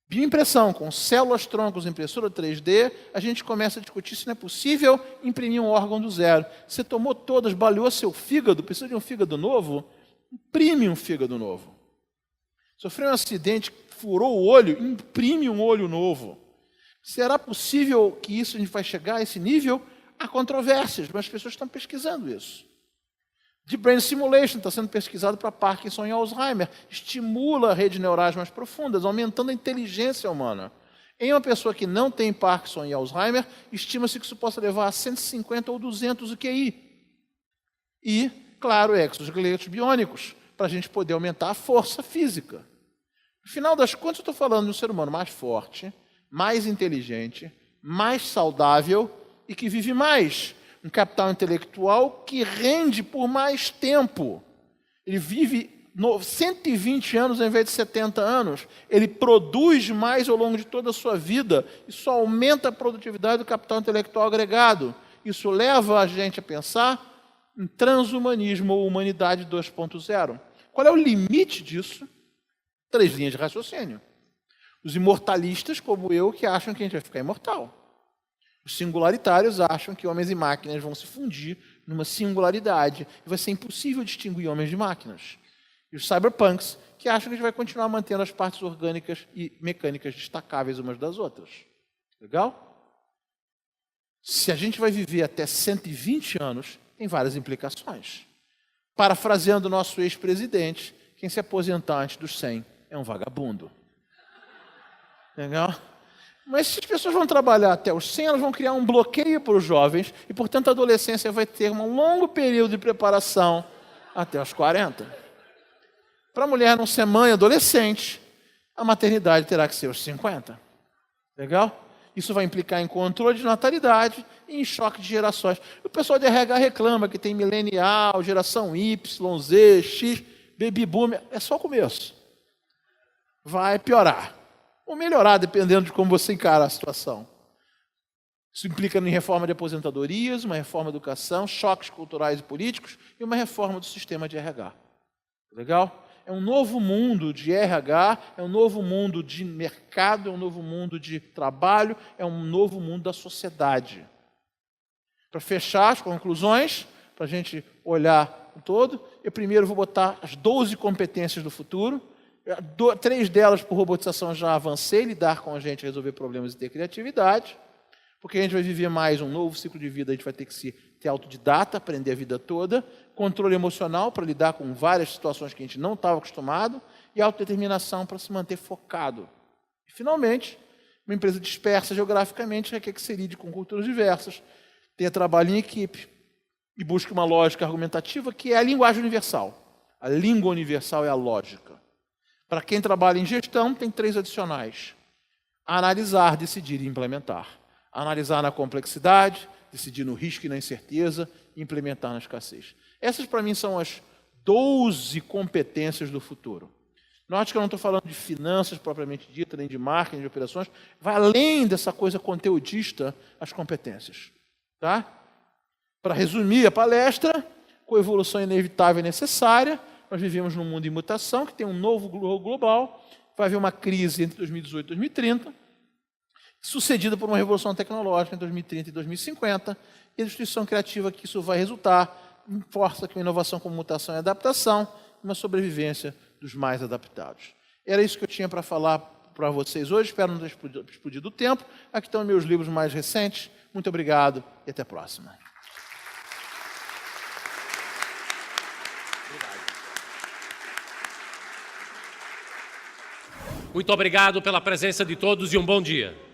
Bioimpressão, com células-troncos, impressora 3D, a gente começa a discutir se não é possível imprimir um órgão do zero. Você tomou todas, baleou seu fígado, precisa de um fígado novo? Imprime um fígado novo. Sofreu um acidente, furou o olho, imprime um olho novo. Será possível que isso a gente vai chegar a esse nível? Há controvérsias, mas as pessoas estão pesquisando isso. Deep Brain Stimulation está sendo pesquisado para Parkinson e Alzheimer. Estimula redes neurais mais profundas, aumentando a inteligência humana. Em uma pessoa que não tem Parkinson e Alzheimer, estima-se que isso possa levar a 150 ou 200 QI. E, claro, exoesqueletos biônicos, para a gente poder aumentar a força física. No final das contas, eu estou falando de um ser humano mais forte, mais inteligente, mais saudável e que vive mais. Um capital intelectual que rende por mais tempo. Ele vive 120 anos ao invés de 70 anos. Ele produz mais ao longo de toda a sua vida. Isso aumenta a produtividade do capital intelectual agregado. Isso leva a gente a pensar em transhumanismo ou humanidade 2.0. Qual é o limite disso? 3 linhas de raciocínio. Os imortalistas, como eu, que acham que a gente vai ficar imortal. Os singularitários acham que homens e máquinas vão se fundir numa singularidade e vai ser impossível distinguir homens de máquinas. E os cyberpunks, que acham que a gente vai continuar mantendo as partes orgânicas e mecânicas destacáveis umas das outras. Legal? Se a gente vai viver até 120 anos, tem várias implicações. Parafraseando o nosso ex-presidente, quem se aposentar antes dos 100 é um vagabundo. Legal? Mas se as pessoas vão trabalhar até os 100, elas vão criar um bloqueio para os jovens e, portanto, a adolescência vai ter um longo período de preparação até os 40. Para a mulher não ser mãe adolescente, a maternidade terá que ser aos 50. Legal? Isso vai implicar em controle de natalidade e em choque de gerações. O pessoal de RH reclama que tem milenial, geração Y, Z, X, baby boomer. É só o começo. Vai piorar. Ou melhorar, dependendo de como você encara a situação. Isso implica em reforma de aposentadorias, uma reforma da educação, choques culturais e políticos e uma reforma do sistema de RH. Legal? É um novo mundo de RH, é um novo mundo de mercado, é um novo mundo de trabalho, é um novo mundo da sociedade. Para fechar as conclusões, para a gente olhar o todo, eu primeiro vou botar as 12 competências do futuro. 3 delas por robotização já avancei, lidar com a gente, resolver problemas e ter criatividade, porque a gente vai viver mais um novo ciclo de vida, a gente vai ter que ter autodidata, aprender a vida toda, controle emocional para lidar com várias situações que a gente não estava acostumado e autodeterminação para se manter focado. E, finalmente, uma empresa dispersa geograficamente requer que se lide com culturas diversas, tenha trabalho em equipe e busque uma lógica argumentativa que é a linguagem universal. A língua universal é a lógica. Para quem trabalha em gestão, tem 3 adicionais. Analisar, decidir e implementar. Analisar na complexidade, decidir no risco e na incerteza, e implementar na escassez. Essas, para mim, são as 12 competências do futuro. Note que eu não estou falando de finanças propriamente dita, nem de marketing, de operações. Vai além dessa coisa conteudista, as competências. Tá? Para resumir a palestra, coevolução inevitável e necessária. Nós vivemos num mundo em mutação, que tem um novo global, vai haver uma crise entre 2018 e 2030, sucedida por uma revolução tecnológica em 2030 e 2050, e a destruição criativa que isso vai resultar em força com inovação como mutação e adaptação, e uma sobrevivência dos mais adaptados. Era isso que eu tinha para falar para para vocês hoje. Espero não ter explodido o tempo. Aqui estão meus livros mais recentes. Muito obrigado e até a próxima. Muito obrigado pela presença de todos e um bom dia.